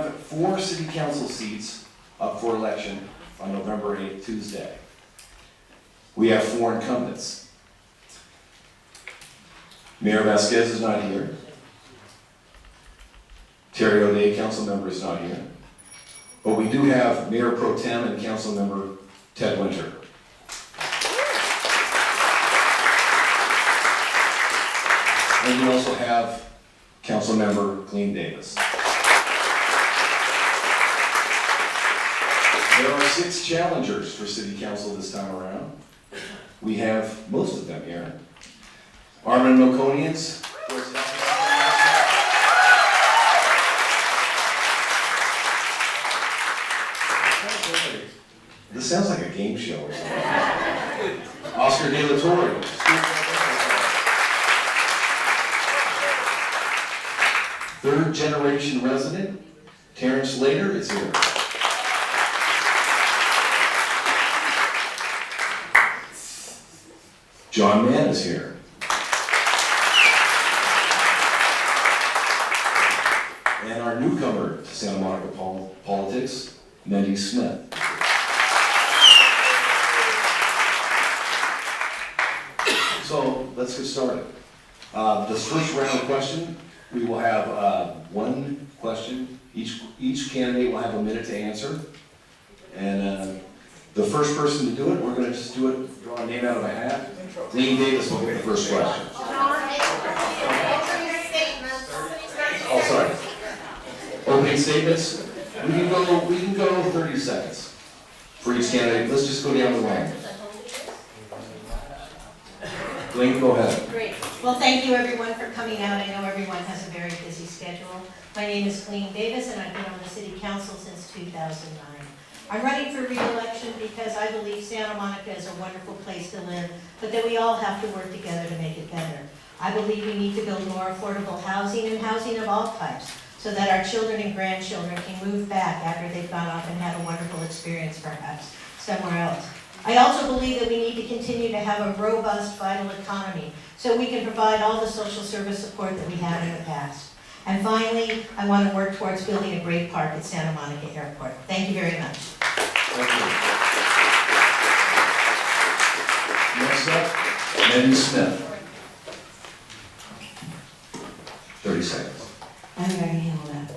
have 4 city council seats up for election on November 8th, Tuesday. We have 4 incumbents. Mayor Vasquez is not here. Terry O'Day, council member, is not here. But we do have Mayor Pro Tem and council member Ted Winter. And we also have council member Clene Davis. There are 6 challengers for city council this time around. We have most of them here. Armin Melkonians. This sounds like a game show or something. Oscar De La Torre. Third generation resident, Terrence Slater is here. John Mann is here. And our newcomer to Santa Monica politics, Mendy Smith. So let's get started. This first round of question, we will have 1 question. Each candidate will have a minute to answer. And the first person to do it, we're going to just do it, draw a name out of a hat. Clene Davis will get the first question. Oh, sorry. Opening statements. We can go 30 seconds for each candidate. Let's just go down the line. Clene, go ahead. Great. Well, thank you everyone for coming out. I know everyone has a very busy schedule. My name is Clene Davis and I've been on the City Council since 2009. I'm running for re-election because I believe Santa Monica is a wonderful place to live, but that we all have to work together to make it better. I believe we need to build more affordable housing and housing of all types so that our children and grandchildren can move back after they've gone off and had a wonderful experience perhaps somewhere else. I also believe that we need to continue to have a robust, vital economy so we can provide all the social service support that we have in the past. And finally, I want to work towards building a great park at Santa Monica Airport. Thank you very much. Thank you. Next up, Mendy Smith. 30 seconds. I'm going to handle that.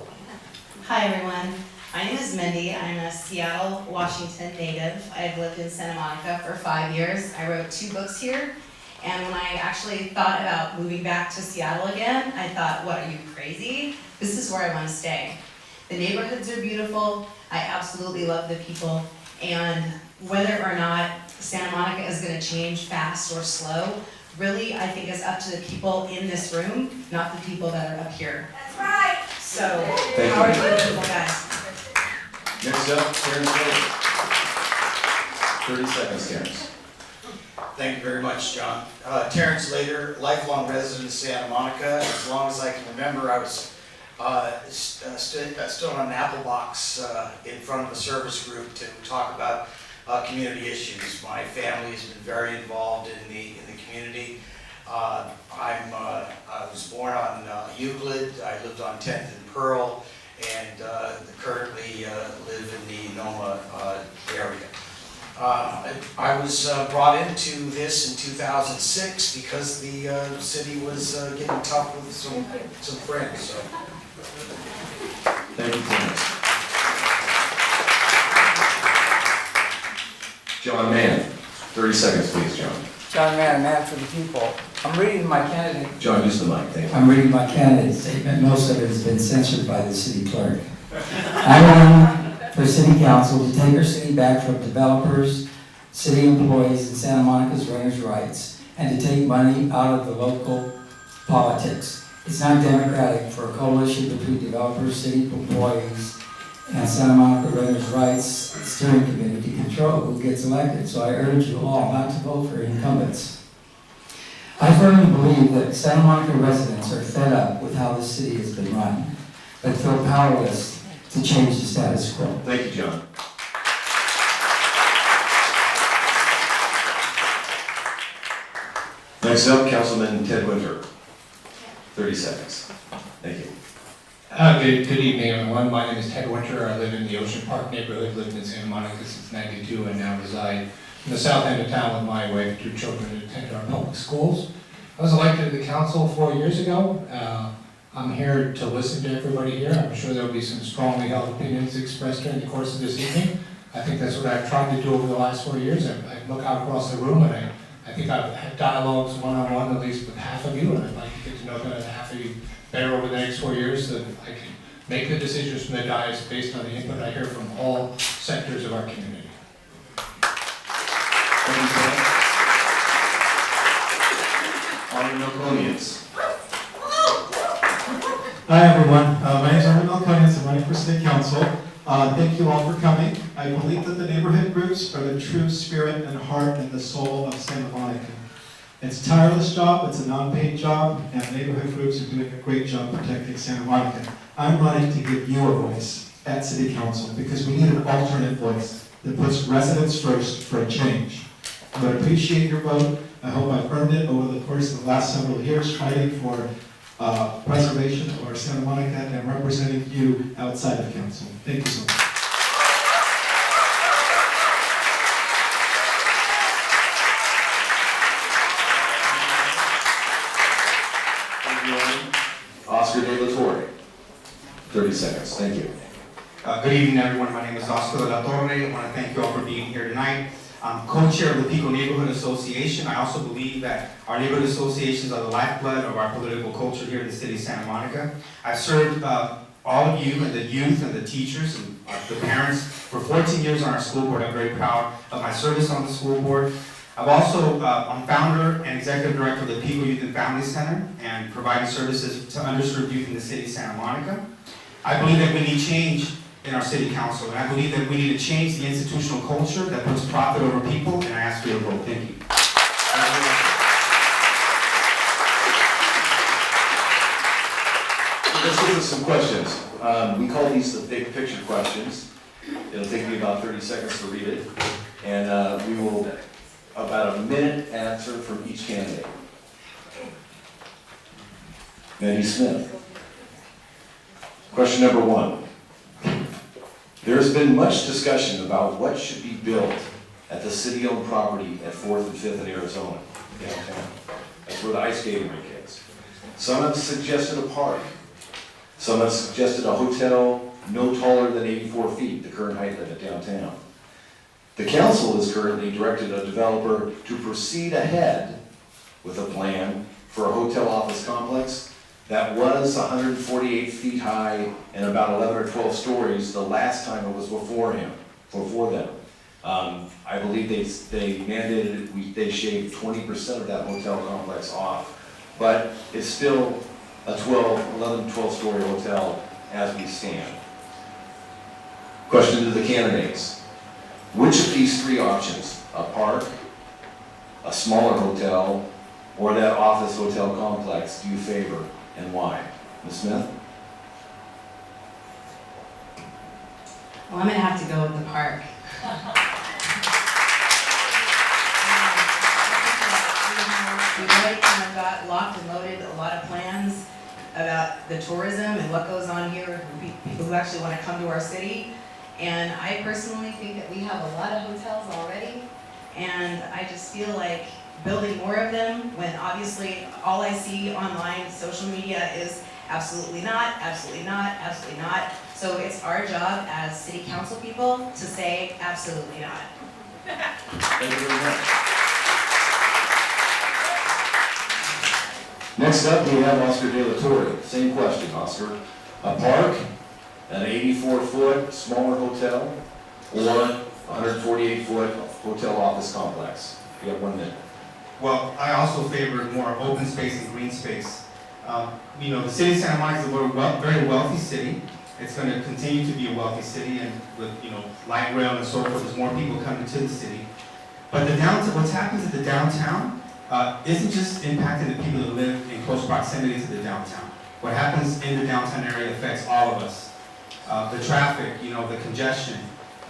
Hi everyone, my name is Mindy. I'm a Seattle, Washington native. I've lived in Santa Monica for 5 years. I wrote 2 books here, and when I actually thought about moving back to Seattle again, I thought, what, are you crazy? This is where I want to stay. The neighborhoods are beautiful. I absolutely love the people, and whether or not Santa Monica is going to change fast or slow, really, I think is up to the people in this room, not the people that are up here. That's right. So, Thank how are you. you people, guys? Next up, Terrence Slater. 30 seconds, Terrence. Thank you very much, John. Terrence Slater, lifelong resident of Santa Monica. As long as I can remember, I was stood on an apple box in front of a service group to talk about community issues. My family has been very involved in the community. I was born on Euclid. I lived on 10th and Pearl, and currently live in the Noma area. I was brought into this in 2006 because the city was getting tough with some friends. So. Thank you, Terrence. John Mann. 30 seconds, please, John. John Mann, a man for the people. I'm reading my candidate. John, use the mic, thank you. I'm reading my candidate statement. Most of it has been censored by the city clerk. I run for city council to take our city back from developers, city employees, and Santa Monica's renters' rights, and to take money out of the local politics. It's not democratic for a coalition between developers, city employees, and Santa Monica Renters' Rights Steering Committee to control who gets elected, so I urge you all not to vote for incumbents. I firmly believe that Santa Monica residents are fed up with how the city has been run, but feel powerless to change the status quo. Thank you, John. Next up, Councilman Ted Winter. 30 seconds. Thank you. Good evening, everyone. My name is Ted Winter. I live in the Ocean Park neighborhood, lived in Santa Monica since '92, and now reside in the south end of town with my wife, 2 children who attend our public schools. I was elected to the council 4 years ago. I'm here to listen to everybody here. I'm sure there'll be some strongly held opinions expressed during the course of this evening. I think that's what I've tried to do over the last 4 years. I look out across the room and I think I've had dialogues one-on-one at least with half of you, and I'd like to get to know that half of you better over the next 4 years so that I can make the decisions from the dais based on the input I hear from all sectors of our community. Thank you, sir. Alderman Melconians. Hi, everyone. My name is Armin Melconians. I'm running for City Council. Thank you all for coming. I believe that the neighborhood groups are the true spirit and heart and the soul of Santa Monica. It's a tireless job, it's a non-paid job, and neighborhood groups are doing a great job protecting Santa Monica. I'm running to give you a voice at City Council because we need an alternate voice that puts residents first for a change. I would appreciate your vote. I hope I've earned it over the course of the last several years fighting for preservation of our Santa Monica and representing you outside of council. Thank you so much. Thank you, Alderman. Oscar De La Torre. 30 seconds. Thank you. Good evening, everyone. My name is Oscar De La Torre. I want to thank you all for being here tonight. I'm co-chair of the Pico Neighborhood Association. I also believe that our neighborhood associations are the lifeblood of our political culture here in the city of Santa Monica. I've served all of you and the youth and the teachers and the parents for 14 years on our school board. I'm very proud of my service on the school board. I'm founder and executive director of the Pico Youth and Family Center and providing services to underserved youth in the city of Santa Monica. I believe that we need change in our city council, and I believe that we need to change the institutional culture that puts profit over people, and I ask for your vote. Thank you. Let's look at some questions. We call these the big picture questions. It'll take me about 30 seconds to read it, and we will about a minute answer from each candidate. Mandy Smith. Question number 1. There has been much discussion about what should be built at the city-owned property at 4th and 5th in Arizona, downtown. That's where the ice skating rink is. Some have suggested a park. Some have suggested a hotel no taller than 84 feet, the current height limit downtown. The council has currently directed a developer to proceed ahead with a plan for a hotel office complex that was 148 feet high and about 11 or 12 stories the last time it was before them. I believe they mandated they shaved 20% of that hotel complex off, but it's still a 11, 12-story hotel as we stand. Question to the candidates. Which of these 3 options, a park, a smaller hotel, or that office hotel complex, do you favor and why? Ms. Smith? Well, I'm gonna have to go with the park. We've already kind of got locked and loaded a lot of plans about the tourism and what goes on here with people who actually want to come to our city. And I personally think that we have a lot of hotels already, and I just feel like building more of them when obviously all I see online, social media is absolutely not, absolutely not, absolutely not. So it's our job as city council people to say absolutely not. Thank you very much. Next up, we have Oscar De La Torre. Same question, Oscar. A park, an 84-foot smaller hotel, or 148-foot hotel office complex? You have 1 minute. Well, I also favor more open space and green space. The city of Santa Monica is a very wealthy city. It's going to continue to be a wealthy city, and with light rail and so forth, there's more people coming to the city. But the downtown, what's happening to the downtown isn't just impacting the people that live in close proximity to the downtown. What happens in the downtown area affects all of us. The traffic, the congestion,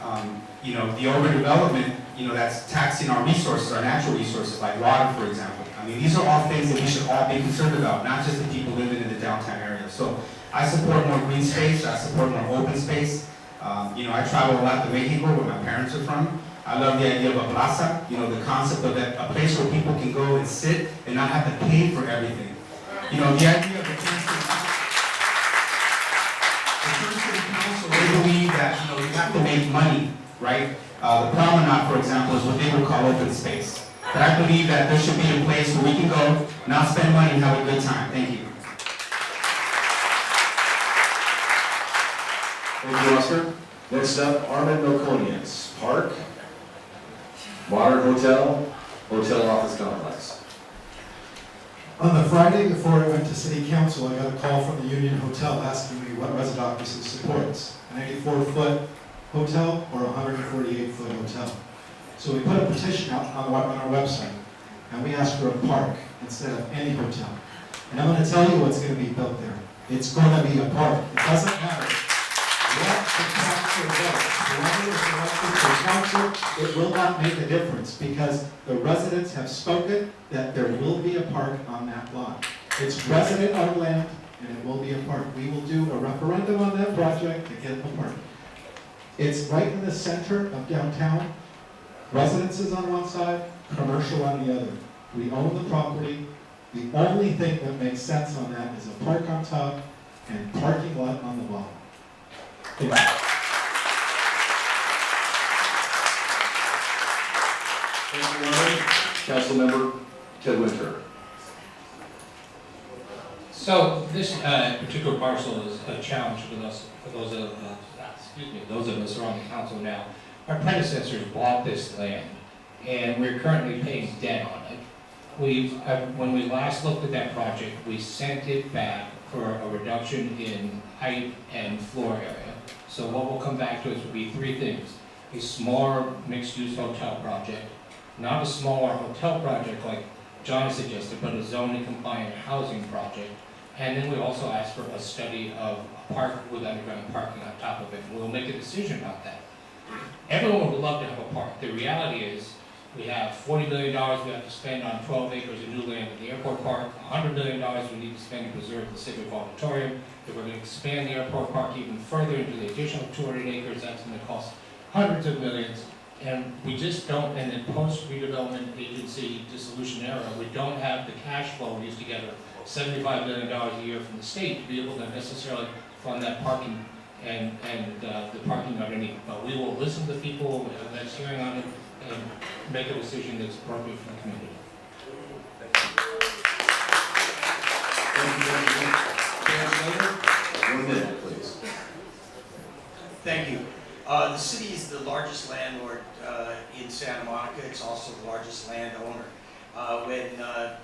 the overdevelopment, that's taxing our resources, our natural resources, like water, for example. I mean, these are all things that we should all be concerned about, not just the people living in the downtown area. So I support more green space, I support more open space. I travel a lot to Mexico, where my parents are from. I love the idea of a plaza, the concept of that, a place where people can go and sit and not have to pay for everything. The idea of the first city council, they believe that, you have to make money, right? The promenade, for example, is what they would call open space. But I believe that there should be a place where we can go, not spend money, and have a good time. Thank you. Thank you, Oscar. Next up, Armin Melkonians, Park, Modern Hotel, Hotel Office Complex. On the Friday before I went to city council, I got a call from the Union Hotel asking me what Residocracy supports, an 84-foot hotel or a 148-foot hotel. So we put a petition out on our website, and we asked for a park instead of any hotel. And I'm going to tell you what's going to be built there. It's going to be a park. It doesn't matter what the council does. Whoever is elected for council, it will not make a difference because the residents have spoken that there will be a park on that lot. It's resident-owned land, and it will be a park. We will do a referendum on that project to get the park. It's right in the center of downtown. Residences on one side, commercial on the other. We own the property. The only thing that makes sense on that is a park on top and parking lot on the bottom. Thank you. Thank you, Armin. Councilmember Ted Winter. So this particular parcel is a challenge for those of us who are on the council now. Our predecessors bought this land, and we're currently paying debt on it. When we last looked at that project, we sent it back for a reduction in height and floor area. So what will come back to us will be three things: a smaller mixed-use hotel project, not a smaller hotel project like John suggested, but a zoning compliant housing project. And then we also asked for a study of a park with underground parking on top of it. We'll make a decision about that. Everyone would love to have a park. The reality is we have $40 million we have to spend on 12 acres of new land at the airport park, $100 million we need to spend to preserve the Civic Auditorium. If we're going to expand the airport park even further into the additional 200 acres, that's going to cost hundreds of millions. And we just don't, in the post-redevelopment agency dissolution era, we don't have the cash flow we used to get $75 million a year from the state to be able to necessarily fund that parking and the parking underneath. But we will listen to people, we have the next hearing on it, and make a decision that's appropriate for the community. Thank you. 1 minute, please. Thank you. The city is the largest landlord in Santa Monica. It's also the largest landowner.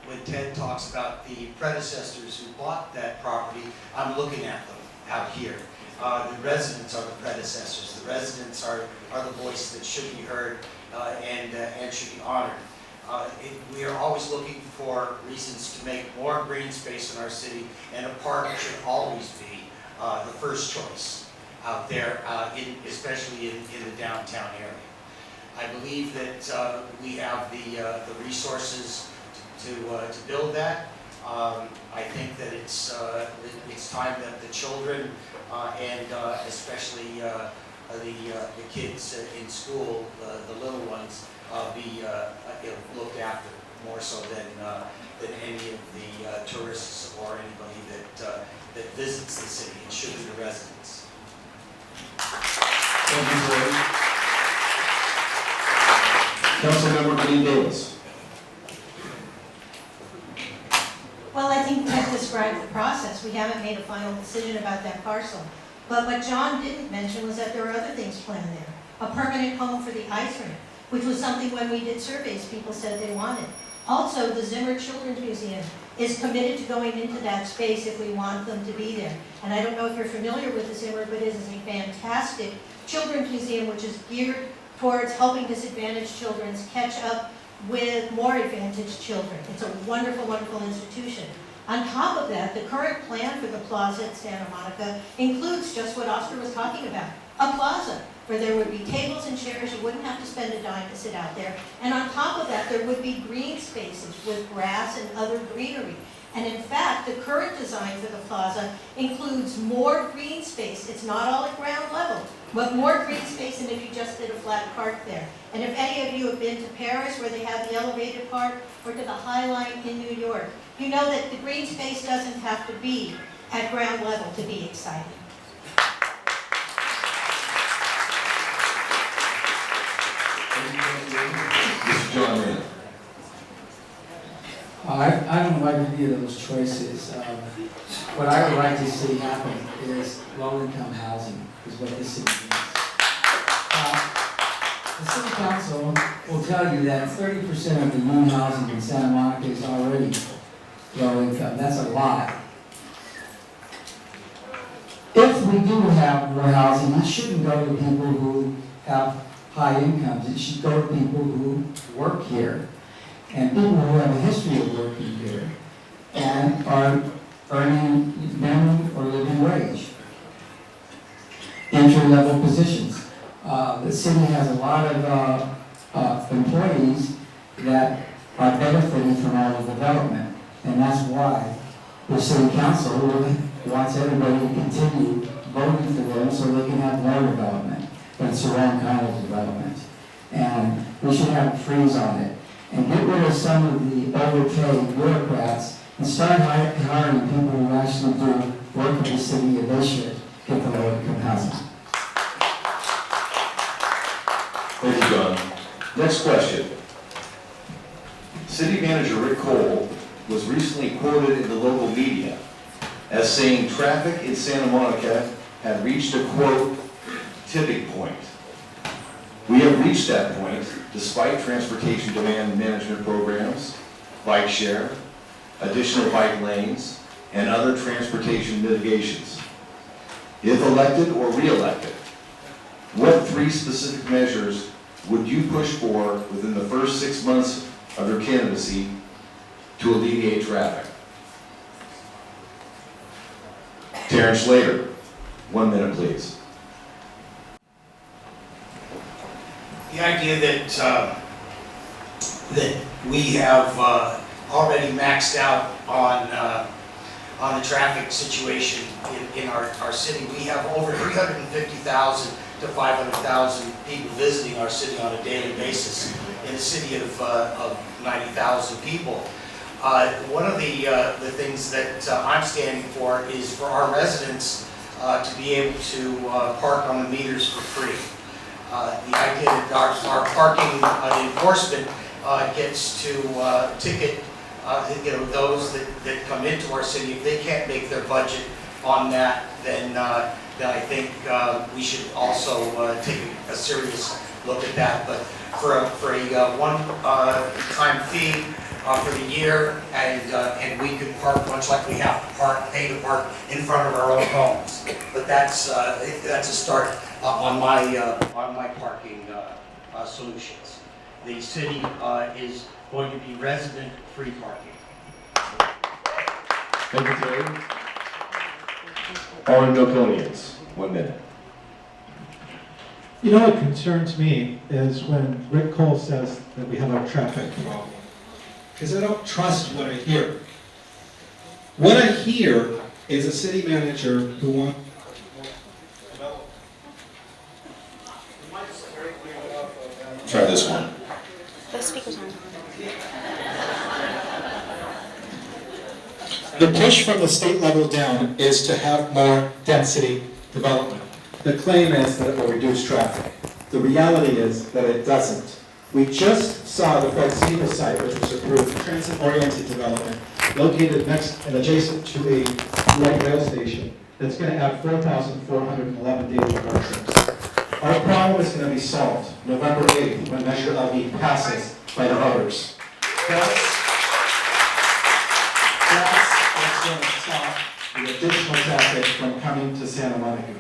When Ted talks about the predecessors who bought that property, I'm looking at them out here. The residents are the predecessors. The residents are the voice that should be heard and should be honored. We are always looking for reasons to make more green space in our city, and a park should always be the first choice out there, especially in the downtown area. I believe that we have the resources to build that. I think that it's time that the children and especially the kids in school, the little ones, be looked after more so than any of the tourists or anybody that visits the city. It should be the residents. Thank you, Troy. Councilmember Dean Davis. Well, I think Ted described the process. We haven't made a final decision about that parcel. But what John didn't mention was that there are other things planned there. A permanent home for the ice rink, which was something when we did surveys, people said they wanted. Also, the Zimmer Children's Museum is committed to going into that space if we want them to be there. And I don't know if you're familiar with the Zimmer, but it is a fantastic children's museum which is geared towards helping disadvantaged children catch up with more advantaged children. It's a wonderful, wonderful institution. On top of that, the current plan for the plaza at Santa Monica includes just what Oscar was talking about, a plaza where there would be tables and chairs, you wouldn't have to spend a dime to sit out there. And on top of that, there would be green spaces with grass and other greenery. And in fact, the current design for the plaza includes more green space. It's not all at ground level, but more green space than if you just did a flat park there. And if any of you have been to Paris, where they have the elevated park, or to the High Line in New York, you know that the green space doesn't have to be at ground level to be exciting. Mr. John Rand. I don't like any of those choices. What I would like to see happen is low-income housing, is what this city needs. The city council will tell you that 30% of the new housing in Santa Monica is already low-income. That's a lot. If we do have more housing, it shouldn't go to people who have high incomes. It should go to people who work here, and people who have a history of working here and are earning minimum or living wage, entry-level positions. The city has a lot of employees that are benefiting from all the development, and that's why the city council wants everybody to continue voting for them so they can have more development, but it's the wrong kind of development. And we should have a freeze on it, and get rid of some of the overpaid bureaucrats and start hiring people who actually do work in the city, and they should get the low-income housing. Thank you, John. Next question. City Manager Rick Cole was recently quoted in the local media as saying traffic in Santa Monica had reached a, quote, tipping point. We have reached that point despite transportation demand management programs, bike share, additional bike lanes, and other transportation mitigations. If elected or re-elected, what 3 specific measures would you push for within the first 6 months of your candidacy to alleviate traffic? Terrence Slater, 1 minute, please. The idea that we have already maxed out on the traffic situation in our city. We have over 350,000 to 500,000 people visiting our city on a daily basis in a city of 90,000 people. One of the things that I'm standing for is for our residents to be able to park on the meters for free. The idea that our parking enforcement gets to ticket those that come into our city. If they can't make their budget on that, then I think we should also take a serious look at that. But for a one-time fee for the year, and we could park much like we have to pay to park in front of our own homes. But that's a start on my parking solutions. The city is going to be resident-free parking. Thank you, Terry. Alderman Milconians, 1 minute. You know what concerns me is when Rick Cole says that we have a traffic problem. Because I don't trust what I hear. What I hear is a city manager who wants Try this one. The speaker's on. The push from the state level down is to have more density development. The claim is that it will reduce traffic. The reality is that it doesn't. We just saw the Fred Siegel site, which was approved, transit-oriented development, located next and adjacent to a light rail station that's going to add 4,411 daily car trips. Our problem is going to be solved November 8th when Measure LB passes by the voters. That's what's going to stop the additional traffic from coming to Santa Monica.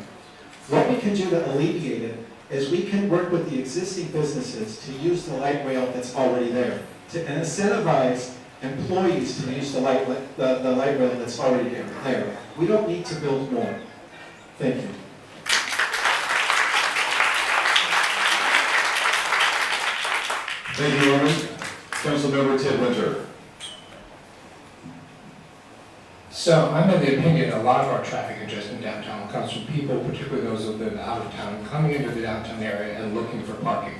What we can do to alleviate it is we can work with the existing businesses to use the light rail that's already there, to incentivize employees to use the light rail that's already there. We don't need to build more. Thank you. Thank you, Norman. Councilmember Ted Winter. So I'm of the opinion a lot of our traffic congestion in downtown comes from people, particularly those who live out of town, coming into the downtown area and looking for parking.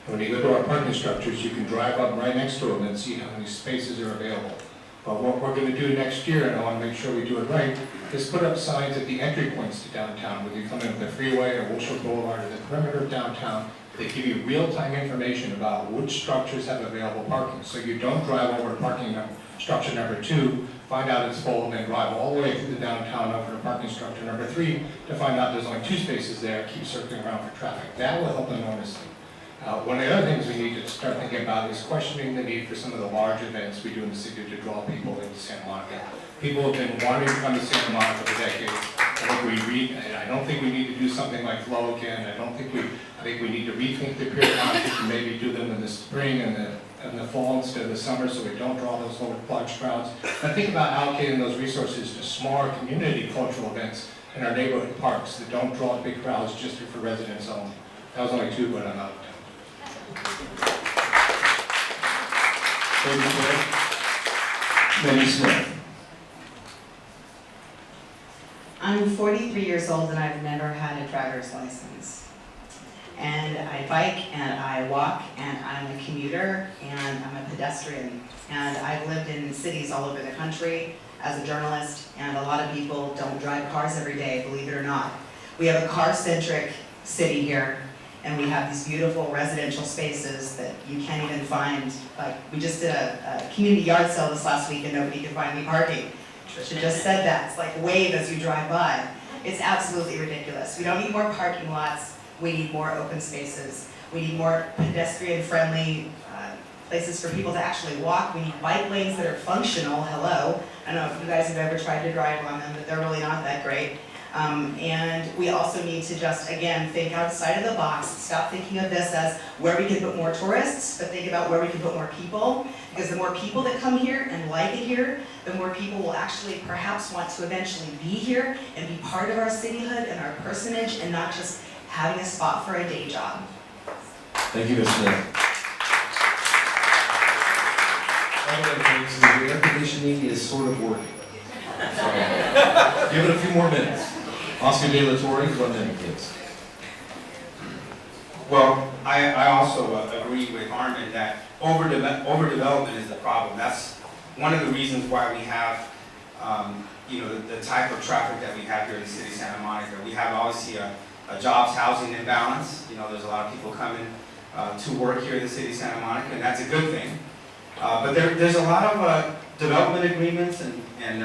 And when you go to our parking structures, you can drive up right next to them and see how many spaces are available. But what we're going to do next year, and I want to make sure we do it right, is put up signs at the entry points to downtown, whether you come in the freeway or Wilshire Boulevard or the perimeter of downtown. They give you real-time information about which structures have available parking. So you don't drive over to structure number 2, find out it's full, and then drive all the way through the downtown over to parking structure number 3 to find out there's only 2 spaces there, keep circling around for traffic. That will help enormously. One of the other things we need to start thinking about is questioning the need for some of the large events we do in the city to draw people into Santa Monica. People have been wanting to come to Santa Monica for decades. I don't think we need to do something like Flow again. I think we need to rethink the periodicity and maybe do them in the spring and the fall instead of the summer so we don't draw those large crowds. And think about allocating those resources to smaller community cultural events in our neighborhood parks that don't draw big crowds just for residents only. That was only 2, but I'm out of time. Thank you, Ted. Mandy Smith. I'm 43 years old and I've never had a driver's license. And I bike and I walk and I'm a commuter and I'm a pedestrian. And I've lived in cities all over the country as a journalist, and a lot of people don't drive cars every day, believe it or not. We have a car-centric city here, and we have these beautiful residential spaces that you can't even find. Like, we just did a community yard sale this last week and nobody could find any parking. Trisha just said that. It's like wave as you drive by. It's absolutely ridiculous. We don't need more parking lots. We need more open spaces. We need more pedestrian-friendly places for people to actually walk. We need bike lanes that are functional. Hello. I don't know if you guys have ever tried to drive on them, but they're really not that great. And we also need to just, again, think outside of the box. Stop thinking of this as where we can put more tourists, but think about where we can put more people. Because the more people that come here and like it here, the more people will actually perhaps want to eventually be here and be part of our cityhood and our personage and not just having a spot for a day job. Thank you, Ms. Smith. The air conditioning is sort of working. So, give it a few more minutes. Oscar De La Torre, 1 minute, please. Well, I also agree with Armin that overdevelopment is the problem. That's one of the reasons why we have, the type of traffic that we have here in the city of Santa Monica. We have obviously a jobs housing imbalance. There's a lot of people coming to work here in the city of Santa Monica, and that's a good thing. But there's a lot of development agreements and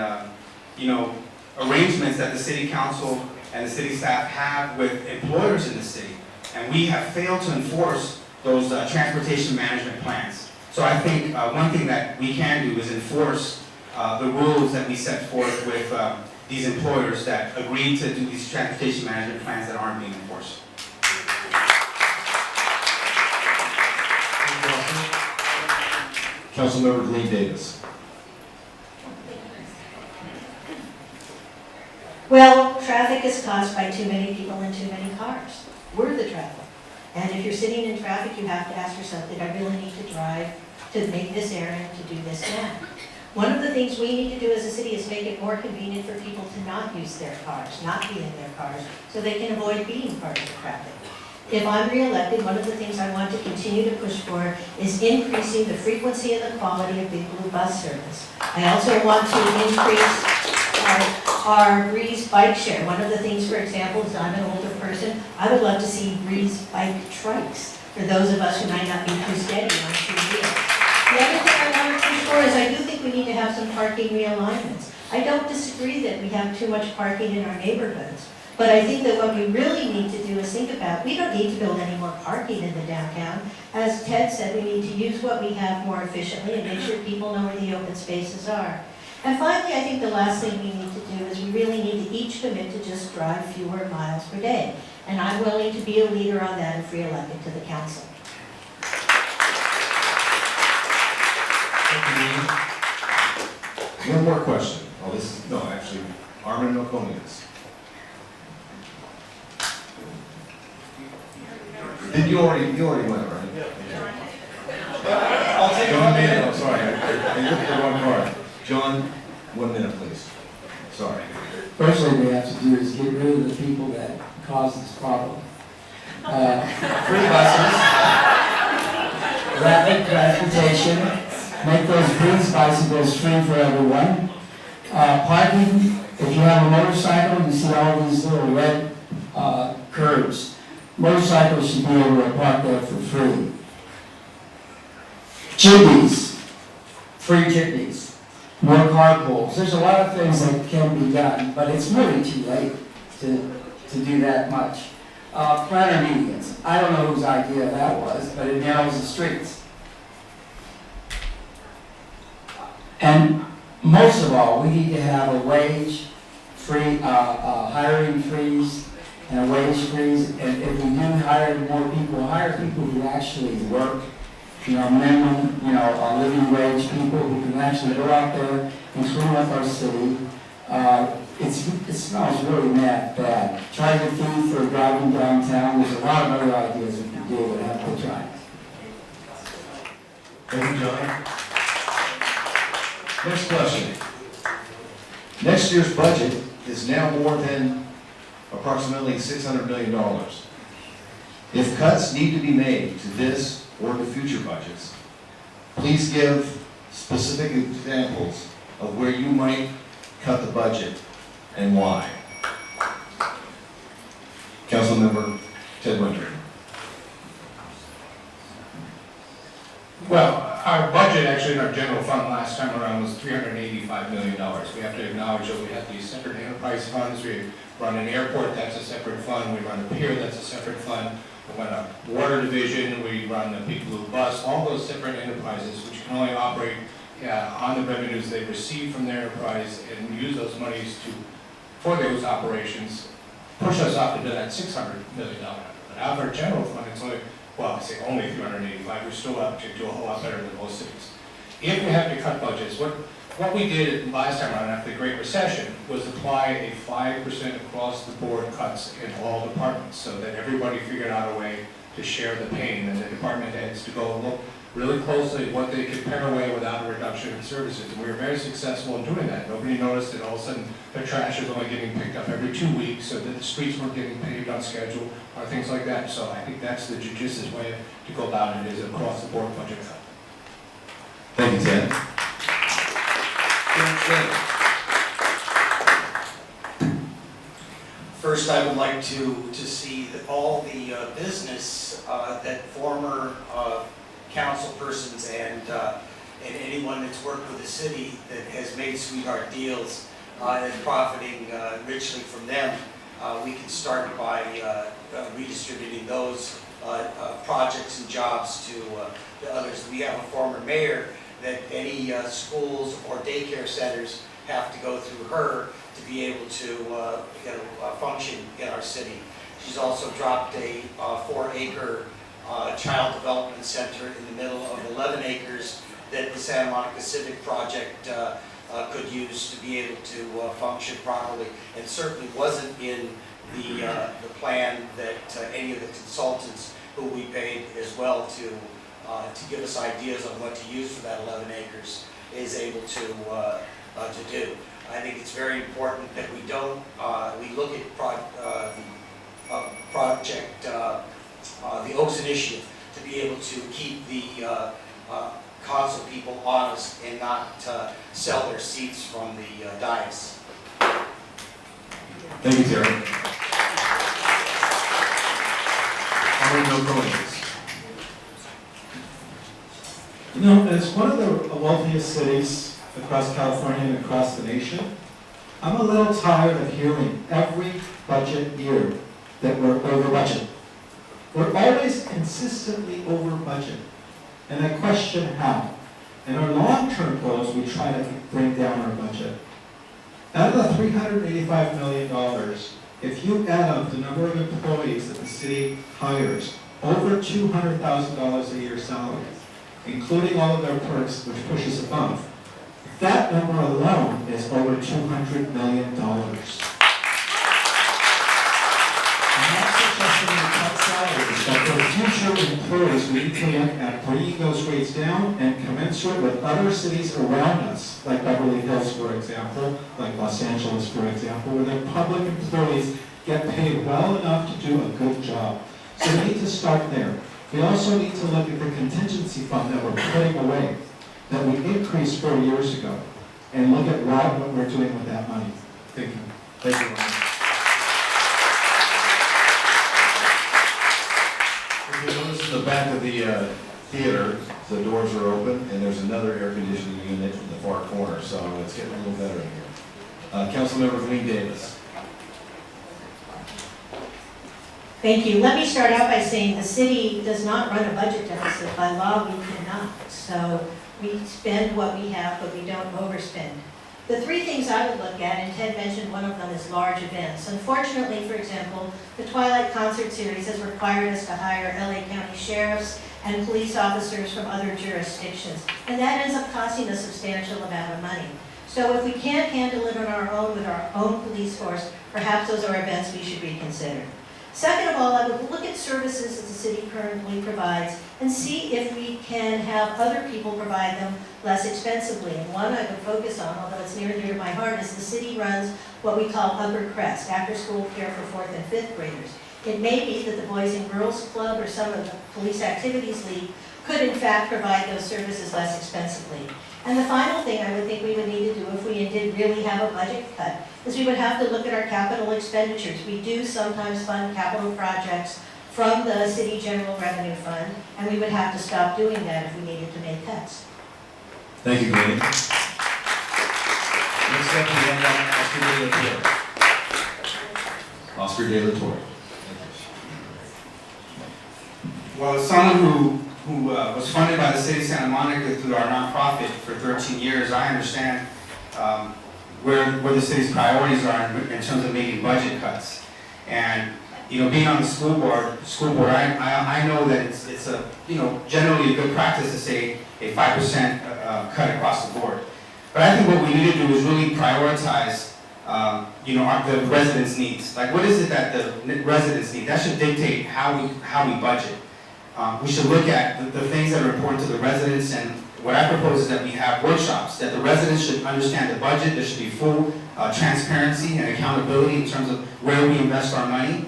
arrangements that the city council and the city staff have with employers in the city. And we have failed to enforce those transportation management plans. So I think one thing that we can do is enforce the rules that we set forth with these employers that agree to do these transportation management plans that aren't being enforced. Councilmember Glenn Davis. Well, traffic is caused by too many people and too many cars. We're the traffic. And if you're sitting in traffic, you have to ask yourself, did I really need to drive to make this errand, to do this now? One of the things we need to do as a city is make it more convenient for people to not use their cars, not be in their cars, so they can avoid being part of the traffic. If I'm reelected, one of the things I want to continue to push for is increasing the frequency and the quality of Big Blue bus service. I also want to increase our Breeze bike share. One of the things, for example, is I'm an older person, I would love to see Breeze bike trikes for those of us who might not be too steady on 2 wheels. The other thing I want to push for is I do think we need to have some parking realignments. I don't disagree that we have too much parking in our neighborhoods, but I think that what we really need to do is think about, we don't need to build any more parking in the downtown. As Ted said, we need to use what we have more efficiently and make sure people know where the open spaces are. And finally, I think the last thing we need to do is we really need to each commit to just drive fewer miles per day. And I'm willing to be a leader on that if re-elected to the council. One more question. Armin Melkonius. You already went, right? I'll take 1 minute. I'm sorry, I looked at the wrong card. John, 1 minute, please. Sorry. First thing we have to do is get rid of the people that cause this problem. Free buses, rapid transportation, make those Breeze bicycles free for everyone. Parking, if you have a motorcycle, you see all these little red curbs. Motorcycles should be able to park there for free. Jitneys, free jitneys, more carpools. There's a lot of things that can be done, but it's really too late to do that much. Planner medians, I don't know whose idea that was, but it narrows the streets. And most of all, we need to have a wage-free, hiring freeze and a wage freeze. And if we do hire more people, hire people who actually work, minimum, living wage people who can actually go out there and clean up our city. It smells really bad. Charge a fee for driving downtown. There's a lot of other ideas we can do that have to try. Thank you, John. Next question. Next year's budget is now more than approximately $600 million. If cuts need to be made to this or to future budgets, please give specific examples of where you might cut the budget and why. Councilmember Ted Winter. Well, our budget actually in our general fund last time around was $385 million. We have to acknowledge that we have these separate enterprise funds. We run an airport, that's a separate fund. We run a pier, that's a separate fund. We run a water division, we run the Big Blue Bus, all those separate enterprises which can only operate on the revenues they receive from their enterprise and use those monies for those operations, push us up into that $600 million. But out of our general fund, it's only, well, I say only 385, we're still up to do a whole lot better than most cities. If we have to cut budgets, what we did last time around after the Great Recession was apply a 5% across the board cuts in all departments so that everybody figured out a way to share the pain and the department heads to go look really closely at what they could pare away without a reduction in services. And we were very successful in doing that. Nobody noticed that all of a sudden the trash was only getting picked up every 2 weeks, so that the streets weren't getting paved on schedule, or things like that. So I think that's the judicious way to go about it, is across the board budget cut. Thank you, Ted. First, I would like to see that all the business that former council persons and anyone that's worked with the city that has made sweetheart deals and profiting richly from them, we can start by redistributing those projects and jobs to others. We have a former mayor that any schools or daycare centers have to go through her to be able to function in our city. She's also dropped a 4-acre child development center in the middle of 11 acres that the Santa Monica Civic Project could use to be able to function properly, and certainly wasn't in the plan that any of the consultants who we paid as well to give us ideas on what to use for that 11 acres is able to do. I think it's very important that we don't, we look at project, the Oaks Initiative, to be able to keep the council people honest and not sell their seats from the dais. Thank you, Terry. Alderman O'Connor. As one of the wealthiest cities across California and across the nation, I'm a little tired of hearing every budget year that we're over budget. We're always consistently over budget, and I question how. In our long-term goals, we try to bring down our budget. Out of the $385 million, if you add up the number of employees that the city hires, over $200,000 a year salary, including all of their perks, which pushes above, that number alone is over $200 million. I'm not suggesting we cut salaries, but for the future, future employees, we need to look at bringing those rates down and commensurate with other cities around us, like Beverly Hills, for example, like Los Angeles, for example, where their public employees get paid well enough to do a good job. So we need to start there. We also need to look at the contingency fund that we're putting away, that we increased 4 years ago, and look at what we're doing with that money. Thank you. Thank you, Ron. If you notice in the back of the theater, the doors are open, and there's another air conditioning unit in the far corner, so it's getting a little better in here. Councilmember Green Davis. Thank you. Let me start out by saying the city does not run a budget deficit. By law, we cannot. So we spend what we have, but we don't overspend. The three things I would look at, and Ted mentioned one of them, is large events. Unfortunately, for example, the Twilight Concert Series has required us to hire LA County sheriffs and police officers from other jurisdictions. And that ends up costing a substantial amount of money. So if we can't handle it on our own with our own police force, perhaps those are events we should reconsider. Second of all, I would look at services that the city currently provides and see if we can have other people provide them less expensively. And one I would focus on, although it's near and dear to my heart, is the city runs what we call Upper Crest, after-school care for 4th and 5th graders. It may be that the Boys and Girls Club or some of the Police Activities League could in fact provide those services less expensively. And the final thing I would think we would need to do if we did really have a budget cut is we would have to look at our capital expenditures. We do sometimes fund capital projects from the city general revenue fund, and we would have to stop doing that if we needed to make cuts. Thank you, Green. Next up, we have Oscar De La Torre. Well, as someone who was funded by the city of Santa Monica through our nonprofit for 13 years, I understand where the city's priorities are in terms of making budget cuts. And being on the school board, I know that it's a generally a good practice to say a 5% cut across the board. But I think what we need to do is really prioritize the residents' needs. Like, what is it that the residents need? That should dictate how we budget. We should look at the things that are important to the residents, and what I propose is that we have workshops, that the residents should understand the budget. There should be full transparency and accountability in terms of where we invest our money.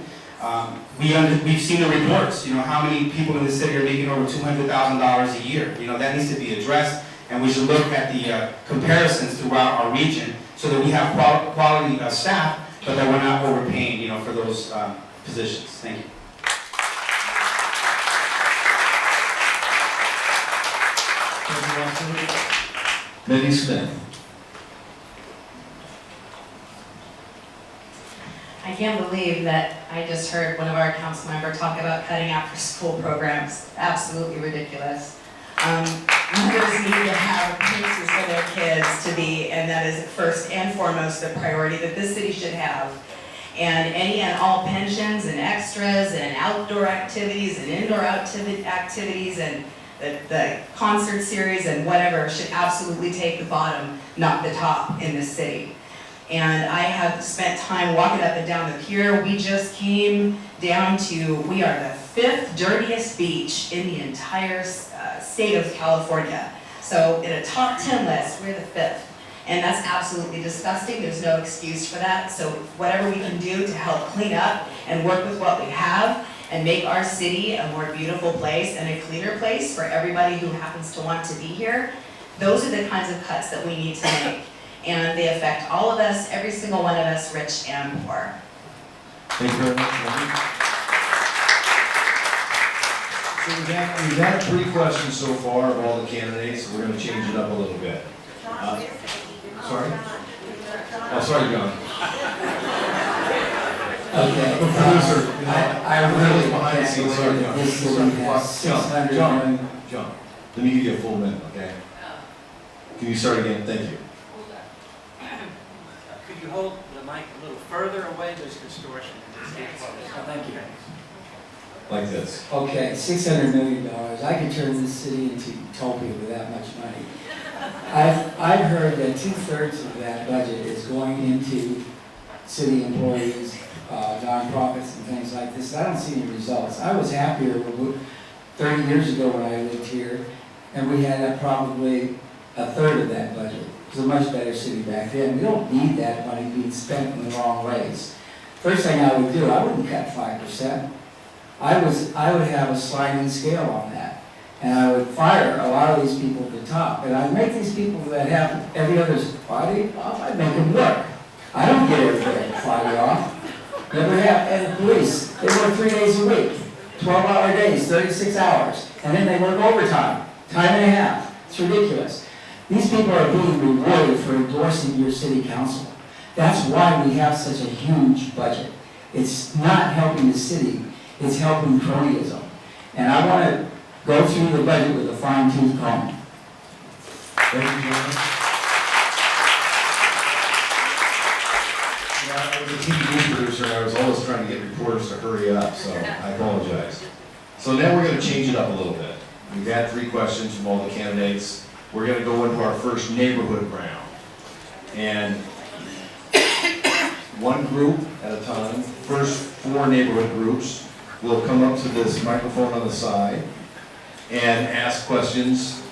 We've seen the reports, how many people in the city are making over $200,000 a year. That needs to be addressed, and we should look at the comparisons throughout our region so that we have quality staff, but that we're not overpaying, for those positions. Thank you. Mindy Smith. I can't believe that I just heard one of our council members talk about cutting after school programs. Absolutely ridiculous. Mothers need to have places for their kids to be, and that is first and foremost the priority that this city should have. And any and all pensions and extras and outdoor activities and indoor activities and the concert series and whatever should absolutely take the bottom, not the top in this city. And I have spent time walking up and down the pier. We just came down to, we are the 5th dirtiest beach in the entire state of California. So in a top 10 list, we're the 5th. And that's absolutely disgusting. There's no excuse for that. So whatever we can do to help clean up and work with what we have and make our city a more beautiful place and a cleaner place for everybody who happens to want to be here, those are the kinds of cuts that we need to make. And they affect all of us, every single one of us, rich and poor. Thank you very much, Mindy. So we've had 3 questions so far of all the candidates. We're going to change it up a little bit. Sorry? Oh, sorry, John. Okay. The producer, I really behind the scenes. Sorry, John. This city has 600 million. John, let me give you a full minute, okay? Can you start again? Thank you. Could you hold the mic a little further away? There's distortion. Thank you. Like this. Okay, $600 million. I could turn this city into utopia with that much money. I've heard that 2/3 of that budget is going into city employees, nonprofits and things like this. I don't see any results. I was happier 30 years ago when I lived here, and we had probably a third of that budget. It was a much better city back then. We don't need that money being spent in the wrong ways. First thing I would do, I wouldn't cut 5%. I would have a sliding scale on that. And I would fire a lot of these people at the top. And I'd make these people that have every other Friday off, I'd make them work. I don't get every Friday off. Never have. And the police, they work 3 days a week, 12-hour days, 36 hours. And then they work overtime, time and a half. It's ridiculous. These people are being rewarded for endorsing your city council. That's why we have such a huge budget. It's not helping the city, it's helping cronyism. And I want to go through the budget with a fine-tooth comb. Thank you, gentlemen. I was a TV news producer, and I was always trying to get reporters to hurry up, so I apologize. So now we're going to change it up a little bit. We've had 3 questions from all the candidates. We're going to go into our first neighborhood round. And one group at a time, first 4 neighborhood groups will come up to this microphone on the side and ask questions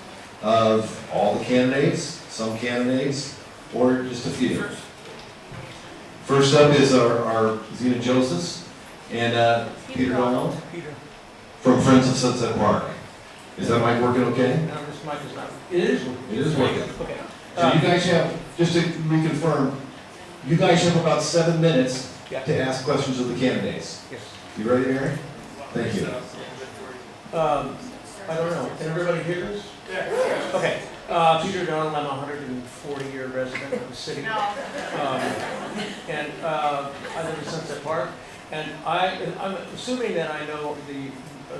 of all the candidates, some candidates, or just a few. First up is our Zena Josephs and Peter Donald from Friends of Sunset Park. Is that mic working okay? No, this mic is not. It is. It is working. Okay. So you guys have, just to reconfirm, you guys have about 7 minutes to ask questions of the candidates. Yes. You ready, Mary? Thank you. I don't know. Can everybody hear this? Yeah. Okay. Peter Donald, I'm a 140-year resident of the city. And I live in Sunset Park. And I'm assuming that I know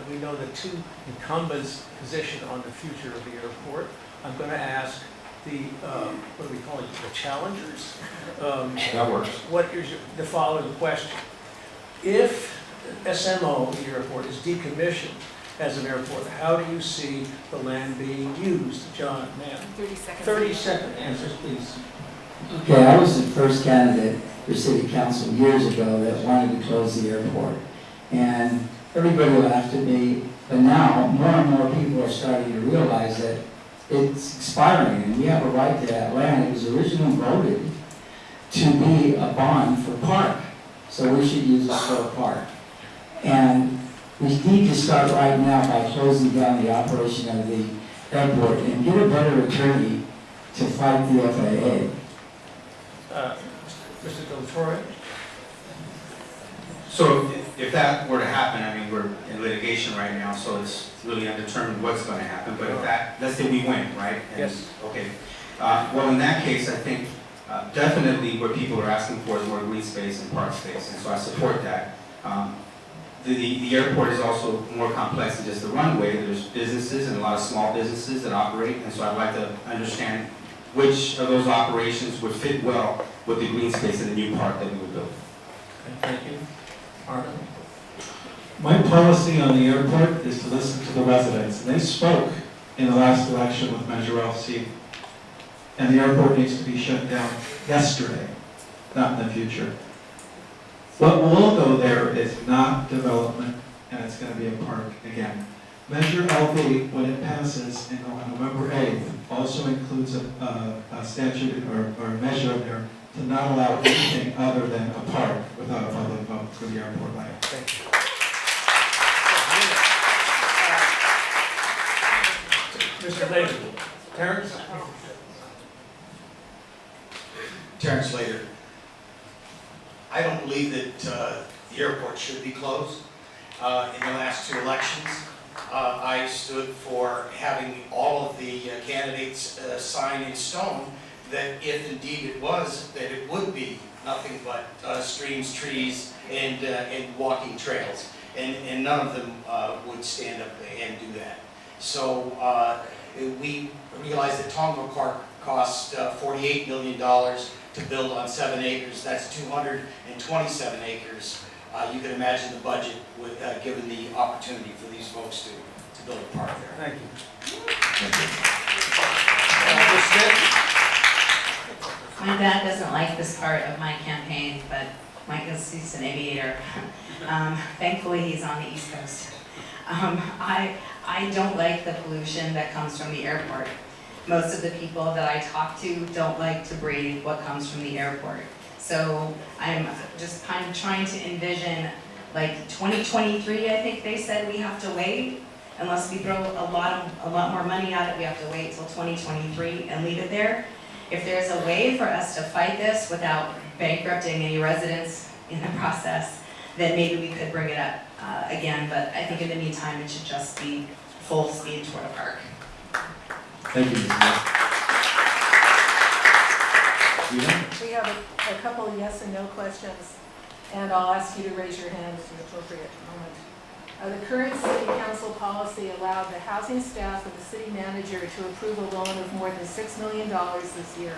we know the 2 incumbents' position on the future of the airport. I'm going to ask the, what do we call it, the challengers? That works. What is the following question? If SMO, the airport, is decommissioned as an airport, how do you see the land being used? John, ma'am. 30 seconds. 30-second answers, please. Okay, I was the first candidate for city council years ago that wanted to close the airport. And everybody laughed at me, but now more and more people are starting to realize that it's expiring and we have a right to that land. It was originally voted to be a bond for park, so we should use it for a park. And we need to start right now by closing down the operation of the airport and get a better attorney to fight the FAA. Mr. Del Torre? So if that were to happen, I mean, we're in litigation right now, so it's really undetermined what's going to happen. But if that, let's say we win, right? And- Yes. Okay. Well, in that case, I think definitely what people are asking for is more green space and park space, and so I support that. The airport is also more complex than just the runway. There's businesses and a lot of small businesses that operate, and so I'd like to understand which of those operations would fit well with the green space in the new park that we would build. Okay, thank you. Arnold? My policy on the airport is to listen to the residents. And they spoke in the last election with Measure LC. And the airport needs to be shut down yesterday, not in the future. What will go there is not development, and it's going to be a park again. Measure LV, when it passes on November 8th, also includes a statute or a measure in there to not allow anything other than a park without a public vote for the airport land. Thank you. Mr. Latham? Terrence? Terrence Slater. I don't believe that the airport should be closed. In the last 2 elections, I stood for having all of the candidates sign in stone that if indeed it was, that it would be nothing but streams, trees, and walking trails. And none of them would stand up and do that. So we realized that Tonga Park cost $48 million to build on 7 acres. That's 227 acres. You can imagine the budget with, given the opportunity for these folks to build a park there. Thank you. Ms. Smith? My dad doesn't like this part of my campaign, but Mike is, he's an aviator. Thankfully, he's on the East Coast. I don't like the pollution that comes from the airport. Most of the people that I talk to don't like to breathe what comes from the airport. So I'm just kind of trying to envision, like 2023, I think they said we have to wait. Unless we throw a lot more money at it, we have to wait till 2023 and leave it there. If there's a way for us to fight this without bankrupting any residents in the process, then maybe we could bring it up again. But I think in the meantime, it should just be full speed toward a park. Thank you, Ms. Smith. We have a couple of yes and no questions, and I'll ask you to raise your hand at the appropriate moment. The current city council policy allowed the housing staff and the city manager to approve a loan of more than $6 million this year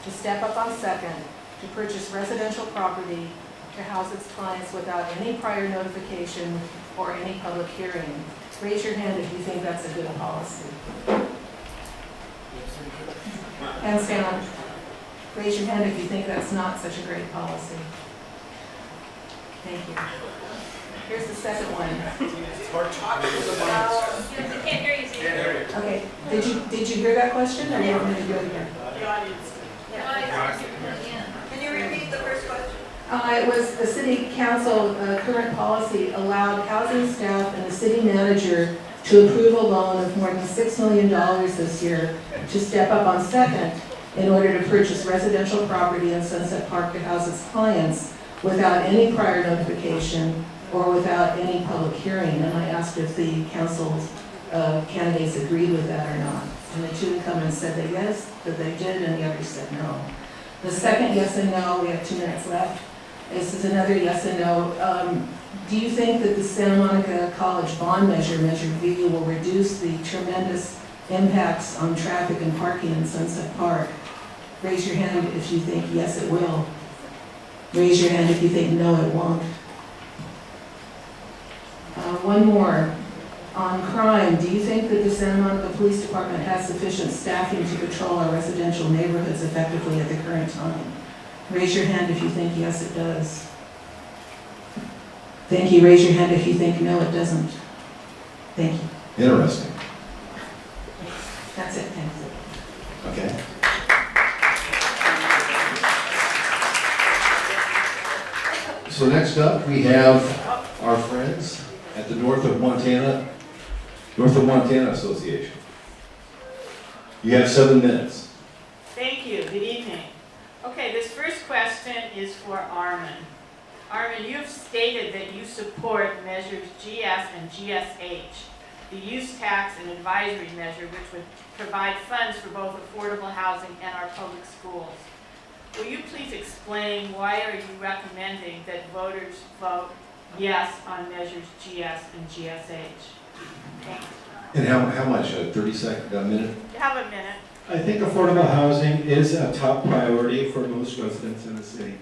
to step up on second to purchase residential property to house its clients without any prior notification or any public hearing. Raise your hand if you think that's a good policy. Hands down. Raise your hand if you think that's not such a great policy. Thank you. Here's the second one. I can't hear you, Steve. Okay, did you hear that question, or do you want me to do it again? Can you repeat the first question? It was the city council current policy allowed housing staff and the city manager to approve a loan of more than $6 million this year to step up on second in order to purchase residential property in Sunset Park to house its clients without any prior notification or without any public hearing. And I asked if the council's candidates agreed with that or not. And the two incumbents said that yes, that they did, and the others said no. The second yes and no, we have 2 minutes left. This is another yes and no. Do you think that the Santa Monica College bond measure, Measure V, will reduce the tremendous impacts on traffic and parking in Sunset Park? Raise your hand if you think yes, it will. Raise your hand if you think no, it won't. One more. On crime, do you think that the Santa Monica Police Department has sufficient staffing to patrol our residential neighborhoods effectively at the current time? Raise your hand if you think yes, it does. Thank you. Raise your hand if you think no, it doesn't. Thank you. Interesting. That's it. Thank you. Okay. So next up, we have our friends at the North of Montana Association. You have 7 minutes. Thank you. Good evening. Okay, this first question is for Armin. Armin, you have stated that you support measures GS and GSH, the use tax and advisory measure, which would provide funds for both affordable housing and our public schools. Will you please explain why are you recommending that voters vote yes on measures GS and GSH? Thanks. And how much? 30 minute? You have a minute. I think affordable housing is a top priority for most residents in the city.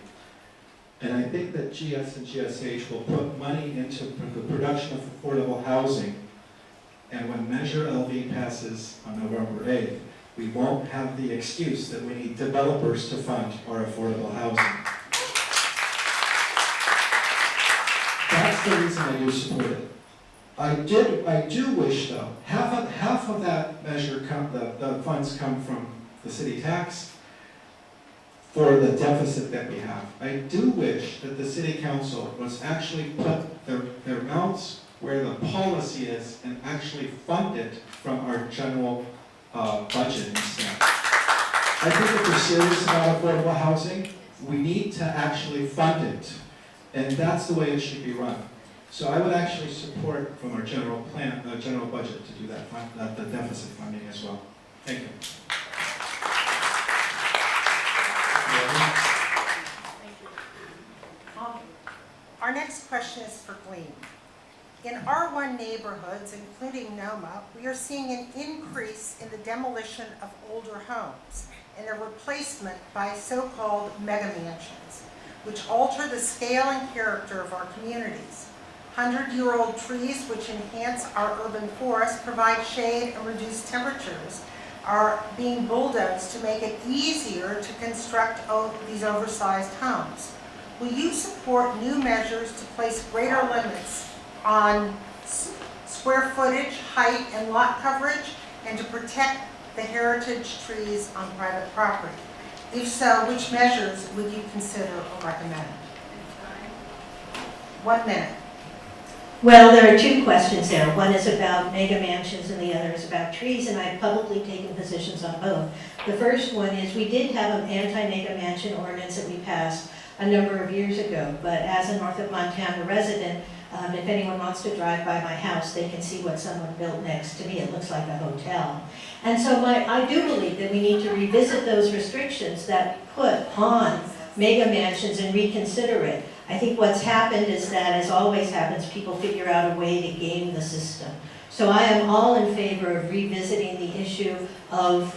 And I think that GS and GSH will put money into the production of affordable housing. And when Measure LV passes on November 8th, we won't have the excuse that we need developers to fund our affordable housing. That's the reason I do support it. I do wish, though, half of that measure, the funds come from the city tax for the deficit that we have. I do wish that the city council was actually put their mouths where the policy is and actually fund it from our general budget instead. I think if we're serious about affordable housing, we need to actually fund it. And that's the way it should be run. So I would actually support from our general plan, general budget to do that, the deficit funding as well. Thank you. Our next question is for Glean. In R1 neighborhoods, including Noma, we are seeing an increase in the demolition of older homes and their replacement by so-called mega mansions, which alter the scale and character of our communities. 100-year-old trees, which enhance our urban forests, provide shade and reduce temperatures, are being bulldozed to make it easier to construct these oversized homes. Will you support new measures to place greater limits on square footage, height, and lot coverage, and to protect the heritage trees on private property? If so, which measures would you consider or recommend? 1 minute. Well, there are two questions there. One is about mega mansions and the other is about trees, and I've publicly taken positions on both. The first one is we did have an anti-mega mansion ordinance that we passed a number of years ago, but as a North of Montana resident, if anyone wants to drive by my house, they can see what someone built next to me. It looks like a hotel. And so I do believe that we need to revisit those restrictions that we put on mega mansions and reconsider it. I think what's happened is that, as always happens, people figure out a way to game the system. So I am all in favor of revisiting the issue of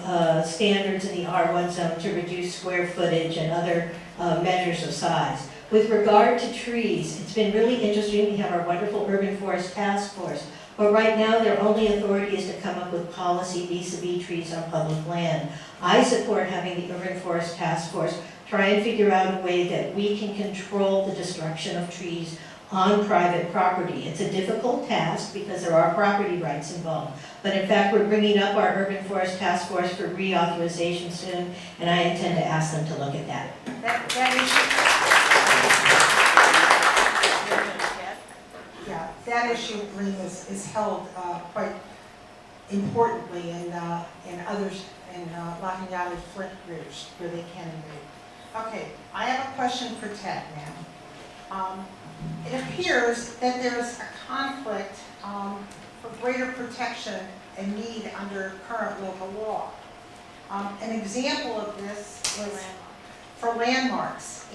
standards in the R1 zone to reduce square footage and other measures of size. With regard to trees, it's been really interesting. We have our wonderful Urban Forest Task Force, but right now their only authority is to come up with policy vis-a-vis trees on public land. I support having the Urban Forest Task Force try and figure out a way that we can control the destruction of trees on private property. It's a difficult task because there are property rights involved. But in fact, we're bringing up our Urban Forest Task Force for reauthorization soon, and I intend to ask them to look at that. That issue, Green, is held quite importantly in others, in Lafayette and Flint groups where they can move. Okay, I have a question for Ted now. It appears that there's a conflict for greater protection and need under current local law. An example of this was for landmarks.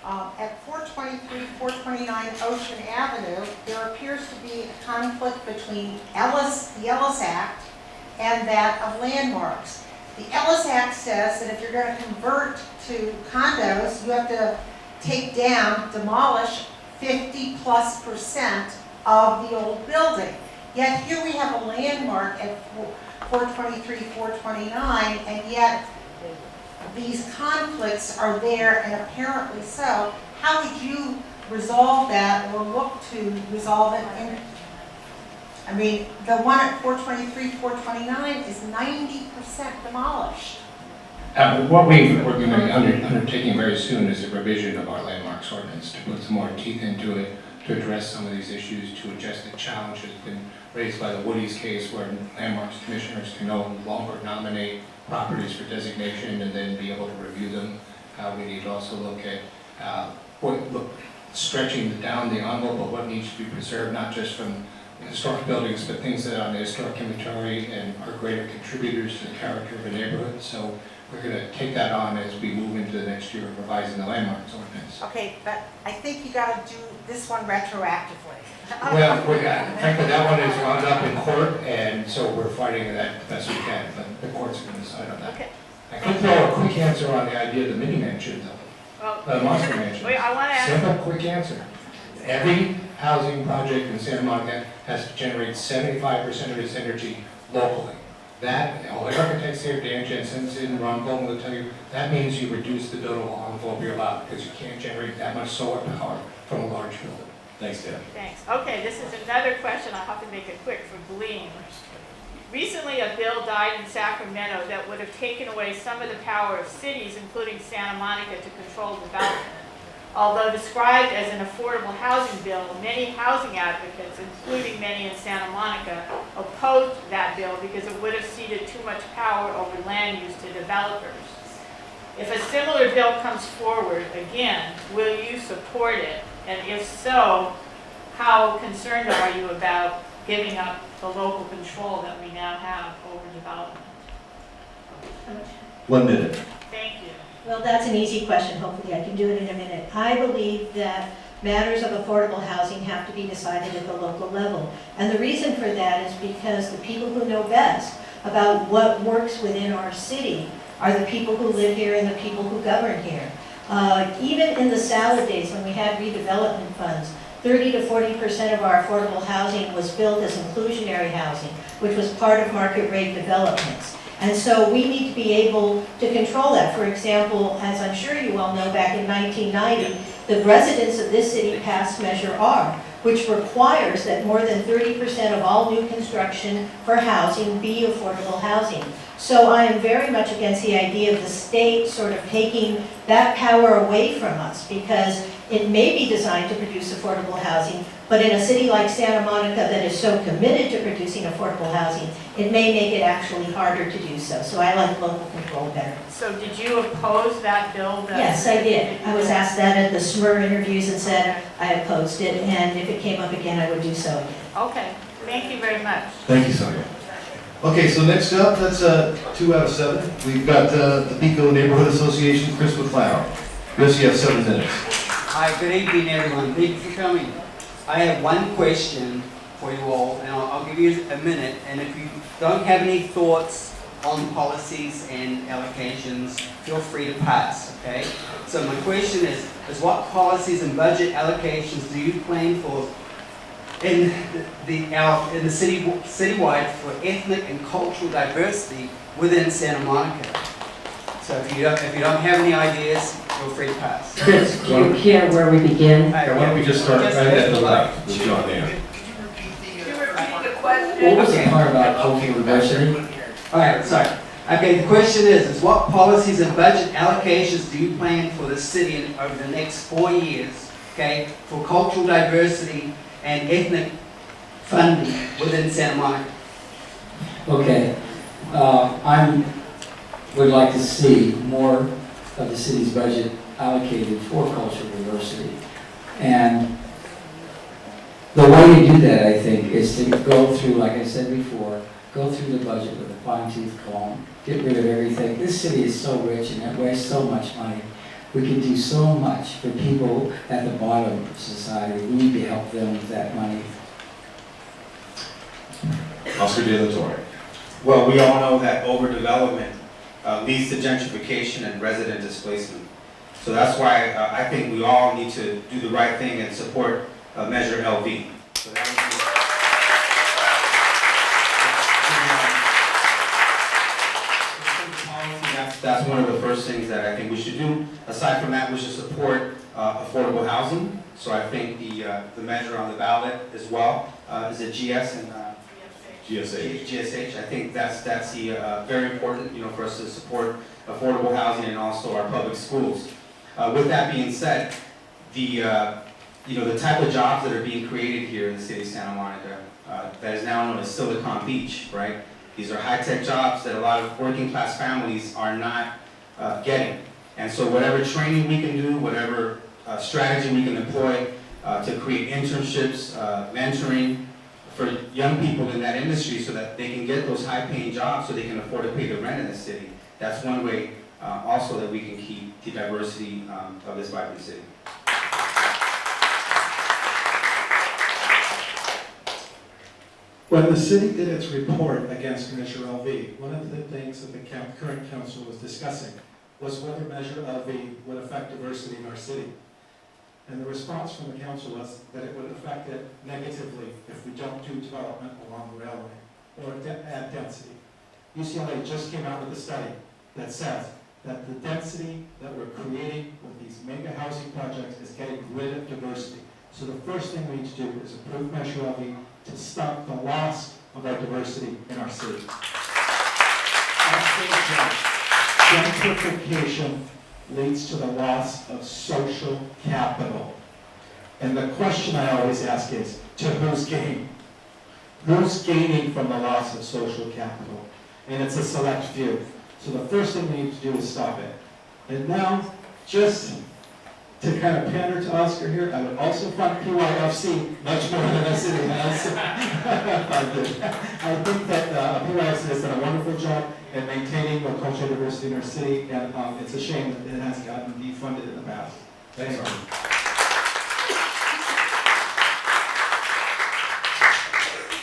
At 423, 429 Ocean Avenue, there appears to be a conflict between the Ellis Act and that of landmarks. The Ellis Act says that if you're going to convert to condos, you have to take down, demolish 50+% of the old building. Yet here we have a landmark at 423, 429, and yet these conflicts are there, and apparently so. How would you resolve that or look to resolve it? I mean, the one at 423, 429 is 90% demolished. What we're going to be undertaking very soon is a revision of our landmarks ordinance to put some more teeth into it, to address some of these issues, to address the challenge that's been raised by the Woody's case, where landmarks commissioners can no longer nominate properties for designation and then be able to review them. We need to also look at stretching down the envelope of what needs to be preserved, not just from historic buildings, but things that are on the historic inventory and are greater contributors to the character of a neighborhood. So we're going to take that on as we move into the next year of revising the landmarks ordinance. Okay, but I think you got to do this one retroactively. Well, frankly, that one is wound up in court, and so we're fighting that the best we can, but the court's going to decide on that. Okay. I could throw a quick answer on the idea of the mini mansion, though. The monster mansion. Wait, I want to ask. Simple, quick answer. Every housing project in Santa Monica has to generate 75% of its energy locally. That, all the architects here, Dan Jensen, Ron Coleman will tell you, that means you reduce the buildable envelope you're allowed, because you can't generate that much solar power from a large building. Thanks, Deb. Thanks. Okay, this is another question. I'll have to make it quick for Gleam. Recently, a bill died in Sacramento that would have taken away some of the power of cities, including Santa Monica, to control development. Although described as an affordable housing bill, many housing advocates, including many in Santa Monica, opposed that bill because it would have ceded too much power over land use to developers. If a similar bill comes forward again, will you support it? And if so, how concerned are you about giving up the local control that we now have over development? 1 minute. Thank you. Well, that's an easy question. Hopefully I can do it in a minute. I believe that matters of affordable housing have to be decided at the local level. And the reason for that is because the people who know best about what works within our city are the people who live here and the people who govern here. Even in the salad days when we had redevelopment funds, 30 to 40% of our affordable housing was built as inclusionary housing, which was part of market rate developments. And so we need to be able to control that. For example, as I'm sure you all know, back in 1990, the residents of this city passed Measure R, which requires that more than 30% of all new construction for housing be affordable housing. So I am very much against the idea of the state sort of taking that power away from us, because it may be designed to produce affordable housing, but in a city like Santa Monica that is so committed to producing affordable housing, it may make it actually harder to do so. So I like local control better. So did you oppose that bill? Yes, I did. I was asked that at the SMER interviews and said I opposed it, and if it came up again, I would do so again. Okay, thank you very much. Thank you, Sonia. Okay, so next up, that's 2 out of 7. We've got the Pico Neighborhood Association, Chris McLeod. Chris, you have 7 minutes. Hi, good evening, everyone. Thank you for coming. I have one question for you all, and I'll give you a minute. And if you don't have any thoughts on policies and allocations, feel free to pass, okay? So my question is what policies and budget allocations do you plan for in the citywide for ethnic and cultural diversity within Santa Monica? So if you don't have any ideas, feel free to pass. Chris, do you care where we begin? Why don't we just start right at the left with John there? What was the part about cultural diversity? Alright, sorry. Okay, the question is what policies and budget allocations do you plan for the city over the next 4 years, okay, for cultural diversity and ethnic funding within Santa Monica? Okay, would like to see more of the city's budget allocated for cultural diversity. And the way to do that, I think, is to go through, like I said before, go through the budget with a fine-tooth comb, get rid of everything. This city is so rich and it wastes so much money. We can do so much for people at the bottom of society. We need to help them with that money. Oscar De La Torre. Well, we all know that overdevelopment leads to gentrification and resident displacement. So that's why I think we all need to do the right thing and support Measure LV. So that would be that's one of the first things that I think we should do. Aside from that, we should support affordable housing. So I think the measure on the ballot as well is a GS and GSH. I think that's very important, for us to support affordable housing and also our public schools. With that being said, the type of jobs that are being created here in the city of Santa Monica, that is now known as Silicon Beach, right? These are high-tech jobs that a lot of working-class families are not getting. And so whatever training we can do, whatever strategy we can employ to create internships, mentoring, for young people in that industry so that they can get those high-paying jobs so they can afford to pay the rent in the city. That's one way also that we can keep the diversity of this vibrant city. When the city did its report against Measure LV, one of the things that the current council was discussing was whether Measure LV would affect diversity in our city. And the response from the council was that it would affect it negatively if we don't do development along the railway or add density. UCLA just came out with a study that says that the density that we're creating with these mega housing projects is getting rid of diversity. So the first thing we need to do is approve Measure LV to stop the loss of our diversity in our city. Gentrification leads to the loss of social capital. And the question I always ask is, to whose gain? Who's gaining from the loss of social capital? And it's a select few. So the first thing we need to do is stop it. And now, just to kind of pander to Oscar here, I would also fund PYFC much more than the city has. I think that PYFC has done a wonderful job in maintaining the cultural diversity in our city, and it's a shame that it has gotten defunded in the past. Thanks.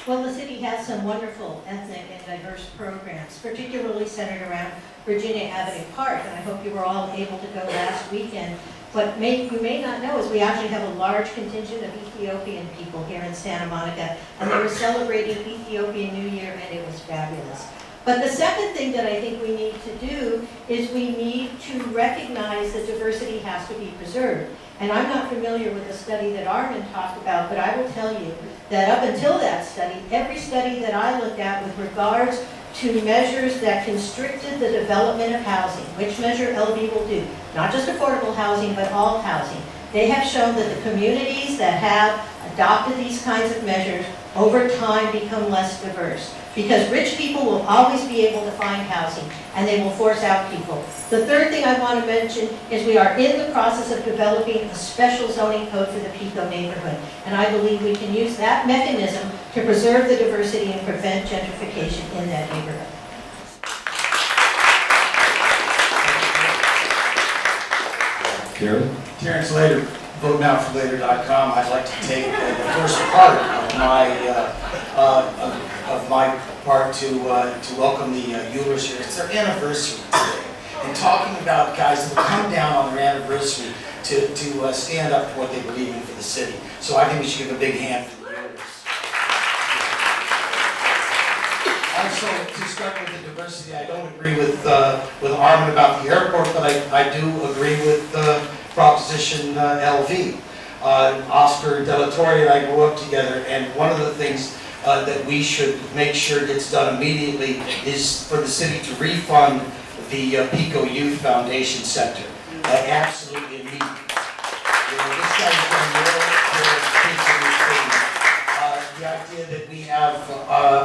Well, the city has some wonderful ethnic and diverse programs, particularly centered around Virginia Avenue Park, and I hope you were all able to go last weekend. What you may not know is we actually have a large contingent of Ethiopian people here in Santa Monica, and they were celebrating Ethiopian New Year, and it was fabulous. But the second thing that I think we need to do is we need to recognize that diversity has to be preserved. And I'm not familiar with the study that Armin talked about, but I will tell you that up until that study, every study that I looked at with regards to measures that constricted the development of housing, which measure LB will do, not just affordable housing, but all housing, they have shown that the communities that have adopted these kinds of measures over time become less diverse. Because rich people will always be able to find housing, and they will force out people. The third thing I want to mention is we are in the process of developing a special zoning code for the Pico neighborhood. And I believe we can use that mechanism to preserve the diversity and prevent gentrification in that neighborhood. Gary? Terrence Later, VoteNowForLater.com. I'd like to take the first part of my part to welcome the Eulers here. It's their anniversary today, and talking about guys that will come down on their anniversary to stand up for what they believe in for the city. So I think we should give a big hand for the Eulers. Also, to start with the diversity, I don't agree with Armin about the airport, but I do agree with Proposition LV. Oscar De La Torre and I grew up together, and one of the things that we should make sure gets done immediately is for the city to refund the Pico Youth Foundation Center. Absolutely immediately. This guy's done more for kids in this city. The idea that we have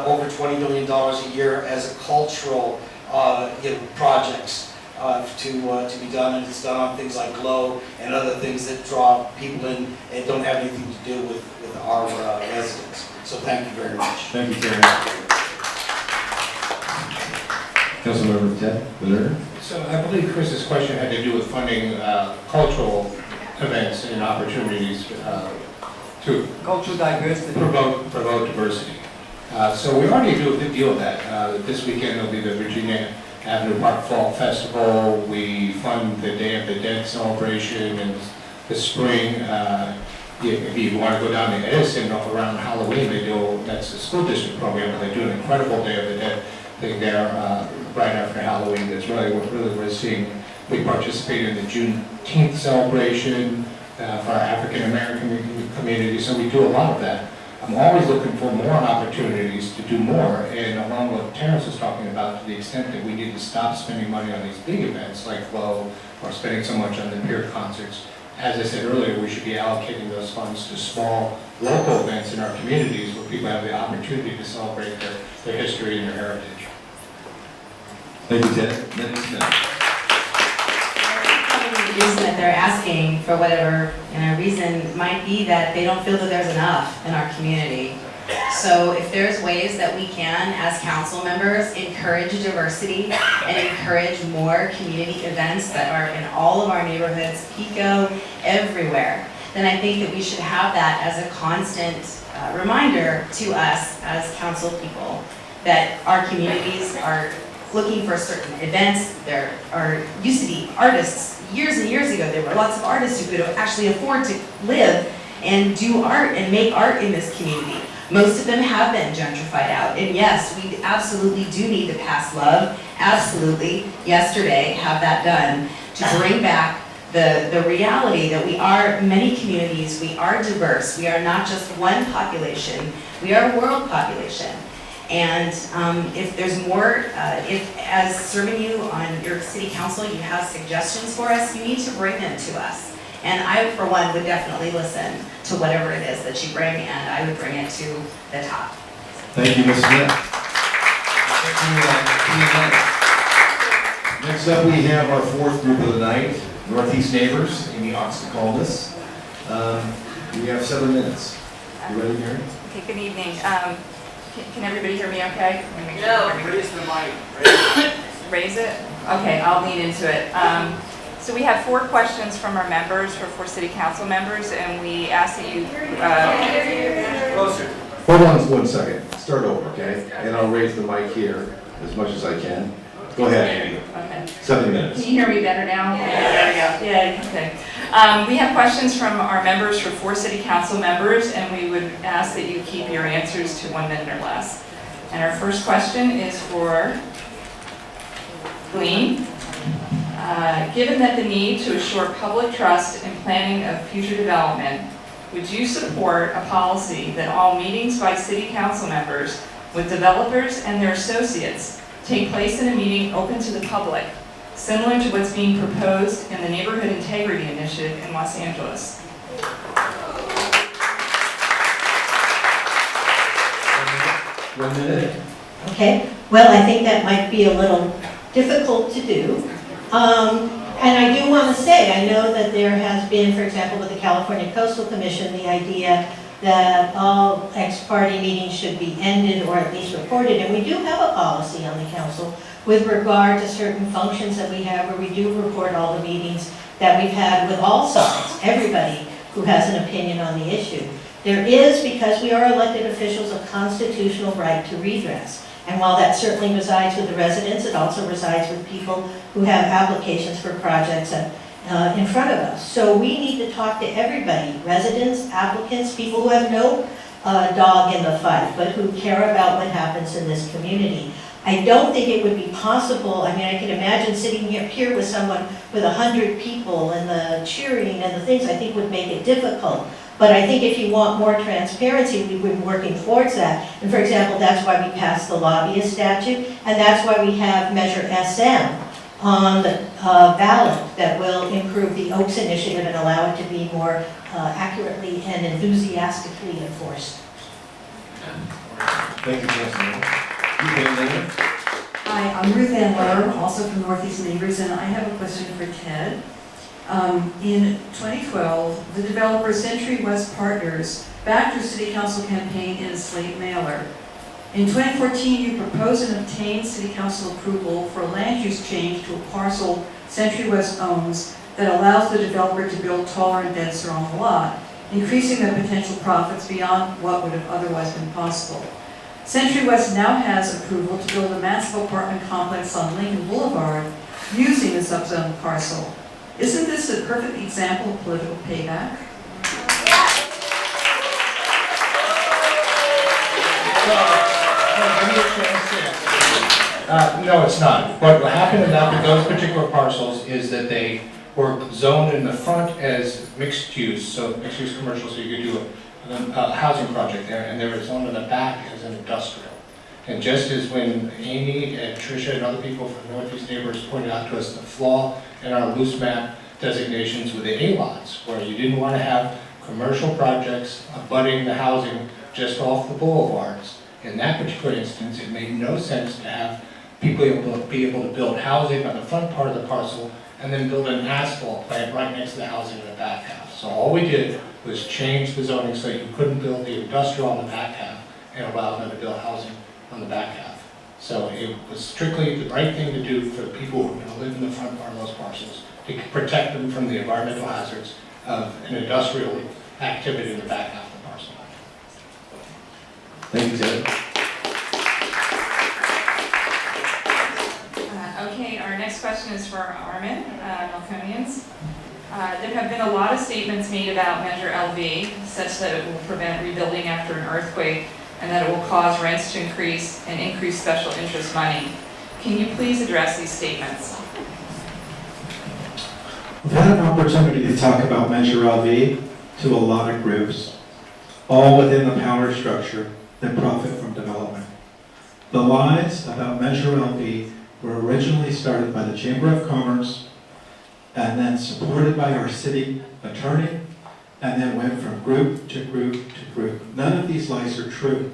over $20 million a year as a cultural projects to be done, and it's done on things like Glow and other things that draw people in and don't have anything to do with our residents. So thank you very much. Thank you, Terry. Councilmember Ted Leonard. So I believe Chris's question had to do with funding cultural events and opportunities to Cultural diversity. promote diversity. So we already do a good deal of that. This weekend there'll be the Virginia Avenue Park Fall Festival. We fund the Day of the Dead celebration in the spring. If you want to go down to Edison around Halloween, they do, that's the school district program, but they do an incredible Day of the Dead thing there right after Halloween. That's really what we're seeing. We participate in the Juneteenth celebration for our African American community, so we do a lot of that. I'm always looking for more opportunities to do more, and along with what Terrence was talking about, to the extent that we need to stop spending money on these big events like Flow or spending so much on the peer concerts. As I said earlier, we should be allocating those funds to small local events in our communities where people have the opportunity to celebrate their history and their heritage. Thank you, Ted. Next, The reason that they're asking for whatever reason might be that they don't feel that there's enough in our community. So if there's ways that we can, as council members, encourage diversity and encourage more community events that are in all of our neighborhoods, Pico, everywhere, then I think that we should have that as a constant reminder to us as council people that our communities are looking for certain events. There used to be artists. Years and years ago, there were lots of artists who could actually afford to live and do art and make art in this community. Most of them have been gentrified out. And yes, we absolutely do need to pass love. Absolutely, yesterday, have that done to bring back the reality that we are many communities, we are diverse. We are not just one population, we are a world population. And if there's more, if as serving you on your city council, you have suggestions for us, you need to bring them to us. And I, for one, would definitely listen to whatever it is that you bring, and I would bring it to the top. Thank you, Ms. Smith. Next up, we have our fourth group of the night, Northeast Neighbors, Amy Oxenaldis. We have 7 minutes. You ready, Mary? Okay, good evening. Can everybody hear me okay? No, raise the mic. Raise it? Okay, I'll lean into it. So we have 4 questions from our members, for 4 city council members, and we ask that you... Closer. Hold on 1 second. Start over, okay? And I'll raise the mic here as much as I can. Go ahead, Amy. Okay. 7 minutes. Can you hear me better now? There we go. Yay, okay. We have questions from our members for 4 city council members, and we would ask that you keep your answers to 1 minute or less. And our first question is for Glean. Given that the need to assure public trust in planning of future development, would you support a policy that all meetings by city council members with developers and their associates take place in a meeting open to the public, similar to what's being proposed in the Neighborhood Integrity Initiative in Los Angeles? One minute. Okay, well, I think that might be a little difficult to do. And I do want to say, I know that there has been, for example, with the California Coastal Commission, the idea that all ex-parte meetings should be ended or at least reported, and we do have a policy on the council with regard to certain functions that we have where we do report all the meetings that we've had with all sides, everybody who has an opinion on the issue. There is, because we are elected officials, a constitutional right to redress. And while that certainly resides with the residents, it also resides with people who have applications for projects in front of us. So we need to talk to everybody, residents, applicants, people who have no dog in the fight, but who care about what happens in this community. I don't think it would be possible, I mean, I can imagine sitting here with someone with 100 people and the cheering and the things, I think would make it difficult. But I think if you want more transparency, we've been working towards that. And for example, that's why we passed the lobbyist statute, and that's why we have Measure SM on the ballot that will improve the Oaks Initiative and allow it to be more accurately and enthusiastically enforced. Thank you, Councilman. Hi, I'm Ruth Ann Lohr, also from Northeast Neighbors, and I have a question for Ted. In 2012, the developer Century West Partners backed your city council campaign in a slate mailer. In 2014, you proposed and obtained city council approval for a land use change to a parcel Century West owns that allows the developer to build taller and denser on the lot, increasing the potential profits beyond what would have otherwise been possible. Century West now has approval to build a massive apartment complex on Lincoln Boulevard using the subzone parcel. Isn't this a perfect example of political payback? No, it's not. What happened with those particular parcels is that they were zoned in the front as mixed use, so mixed use commercial, so you could do a housing project there, and they were zoned in the back as an industrial. And just as when Amy and Tricia and other people from Northeast Neighbors pointed out to us the flaw in our loose map designations with the A-lots, where you didn't want to have commercial projects abutting the housing just off the boulevards. In that particular instance, it made no sense to have people be able to build housing on the front part of the parcel and then build an asphalt plant right next to the housing in the back half. So all we did was change the zoning so you couldn't build the industrial on the back half and allow them to build housing on the back half. So it was strictly the right thing to do for the people who are going to live in the front part of those parcels, to protect them from the environmental hazards of an industrial activity in the back half of the parcel. Thank you, Ted. Okay, our next question is for Armin Melkonians. There have been a lot of statements made about Measure LV, such that it will prevent rebuilding after an earthquake and that it will cause rents to increase and increase special interest money. Can you please address these statements? We've had an opportunity to talk about Measure LV to a lot of groups, all within the power structure that profit from development. The lies about Measure LV were originally started by the Chamber of Commerce and then supported by our city attorney, and then went from group to group to group. None of these lies are true.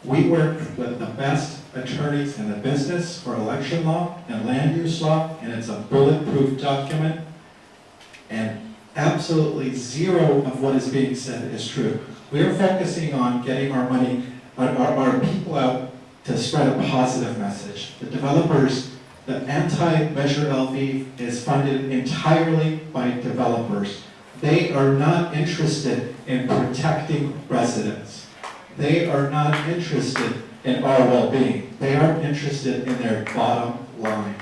We work with the best attorneys in the business for election law and land use law, and it's a bulletproof document, and absolutely zero of what is being said is true. We are focusing on getting our money, our people out to spread a positive message. The developers, the anti-Measure LV is funded entirely by developers. They are not interested in protecting residents. They are not interested in our well-being. They are interested in their bottom line.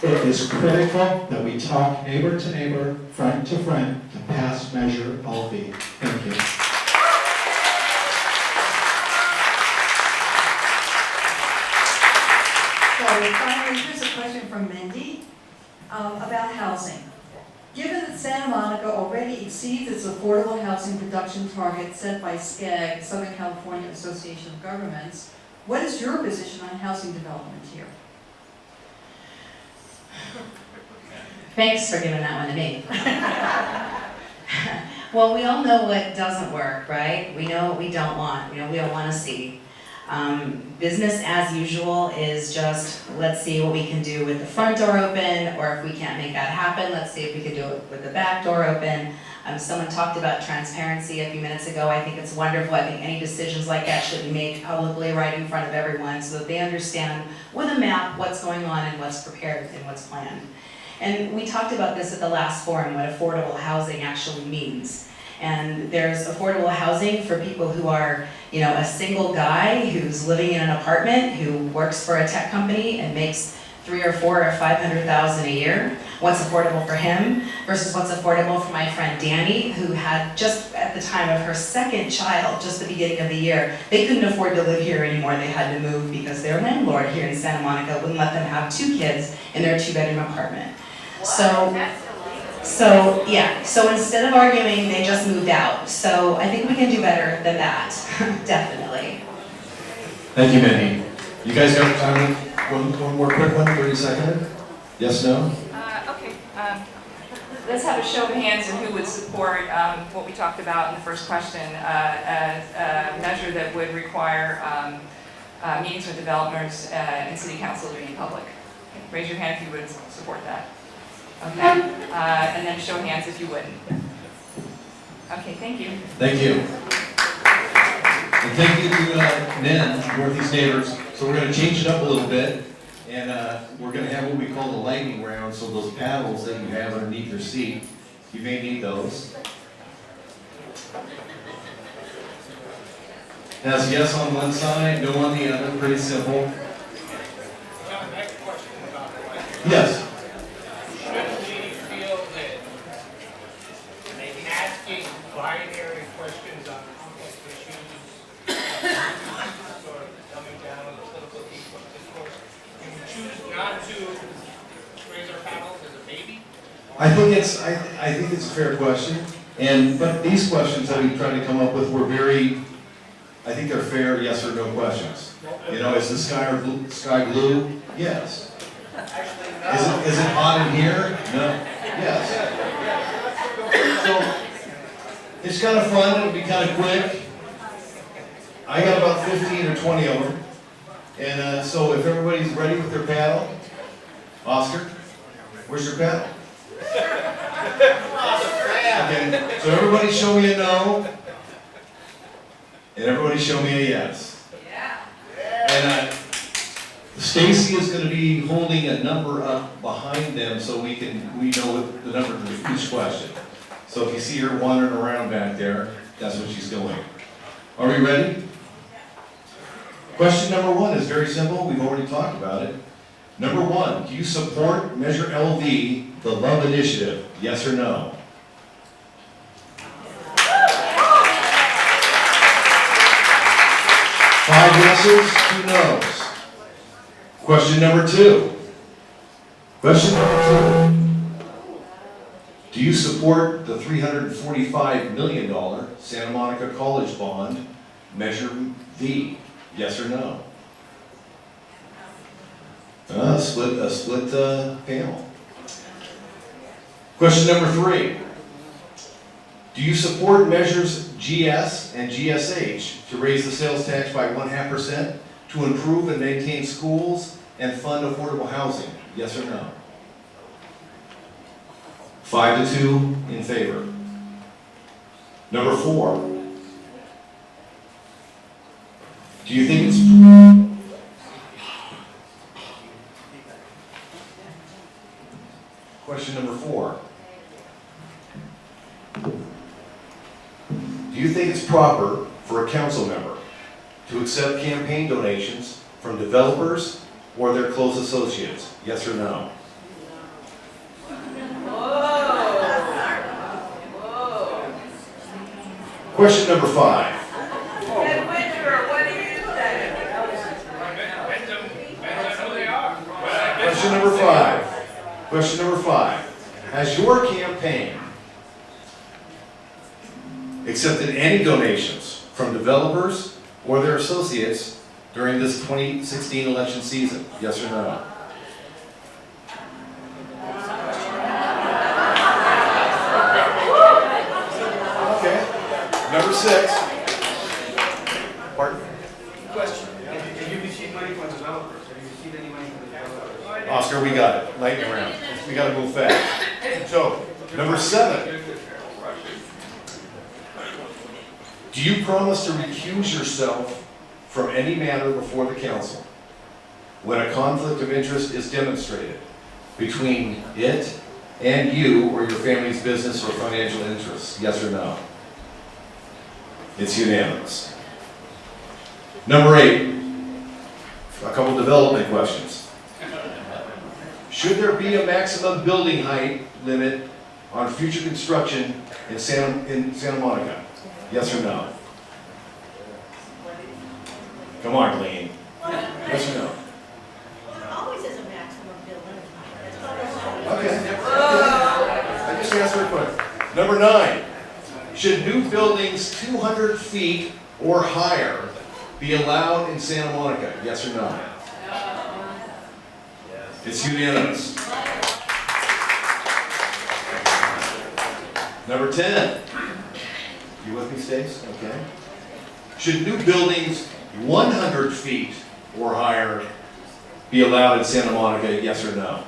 It is critical that we talk neighbor to neighbor, friend to friend, to pass Measure LV. Thank you. Okay, finally, here's a question from Mindy about housing. Given that Santa Monica already exceeds its affordable housing production target set by SCAG, Southern California Association of Governments, what is your position on housing development here? Thanks for giving that one to me. Well, we all know what doesn't work, right? We know what we don't want, we don't want to see. Business as usual is just, let's see what we can do with the front door open, or if we can't make that happen, let's see if we can do it with the back door open. Someone talked about transparency a few minutes ago. I think it's wonderful. I think any decisions like that should be made publicly right in front of everyone so that they understand with a map what's going on and what's prepared and what's planned. And we talked about this at the last forum, what affordable housing actually means. And there's affordable housing for people who are, a single guy who's living in an apartment, who works for a tech company and makes $300,000 or $400,000 or $500,000 a year. What's affordable for him versus what's affordable for my friend Danny, who had just at the time of her second child, just the beginning of the year, they couldn't afford to live here anymore. They had to move because their landlord here in Santa Monica wouldn't let them have 2 kids in their 2-bedroom apartment. So instead of arguing, they just moved out. So I think we can do better than that, definitely. Thank you, Mindy. You guys got time for one more quick one, 30 seconds? Yes, no? Okay. Let's have a show of hands of who would support what we talked about in the first question, a measure that would require meetings with developers and city council to be in public. Raise your hand if you would support that. Okay, and then show hands if you wouldn't. Okay, thank you. Thank you. And thank you to NEN, Northeast Neighbors. So we're going to change it up a little bit, and we're going to have what we call the lightning round. So those paddles that you have underneath your seat, you may need those. Has yes on one side, no on the other. Pretty simple. Yes. Binary questions on complex issues, sort of coming down on the political discourse. Can we choose not to raise our paddles as a baby? I think it's a fair question, but these questions that we tried to come up with were I think they're fair, yes or no questions. Is the sky blue? Yes. Is it hot in here? No. Yes. So, it's kind of fun, it'll be kind of quick. I got about 15 or 20 of them. And so if everybody's ready with their paddle, Oscar, where's your paddle? Okay, so everybody show me a no. And everybody show me a yes. And Stacy is going to be holding a number up behind them so we know what the number to each question. So if you see her wandering around back there, that's what she's doing. Are we ready? Question number 1 is very simple. We've already talked about it. Number 1, do you support Measure LV, the Love Initiative? Yes or no? Five yeses, 2 no's. Question number 2. Question number 2. Do you support the $345 million Santa Monica College bond, Measure V? Yes or no? A split panel. Question number 3. Do you support measures GS and GSH to raise the sales tax by 0.5% to improve and maintain schools and fund affordable housing? Yes or no? 5-2 in favor. Number 4. Do you think it's question number 4? Do you think it's proper for a council member to accept campaign donations from developers or their close associates? Yes or no? Question number 5. Ed Winter, what do you say? Depends on who they are. Question number 5. Has your campaign accepted any donations from developers or their associates during this 2016 election season? Yes or no? Okay. Number 6. Pardon? Question, have you received money from developers? Have you received any money from the developers? Oscar, we got it. Lightning round. We got to move fast. So, number 7. Do you promise to recuse yourself from any matter before the council when a conflict of interest is demonstrated between it and you or your family's business or financial interests? Yes or no? It's unanimous. Number 8, a couple development questions. Should there be a maximum building height limit on future construction in Santa Monica? Yes or no? Come on, Glean. Yes or no? Always is a maximum building. Okay. I just asked her a question. Number 9, should new buildings 200 feet or higher be allowed in Santa Monica? Yes or no? It's unanimous. Number 10. You with me, Stace? Okay. Should new buildings 100 feet or higher be allowed in Santa Monica? Yes or no?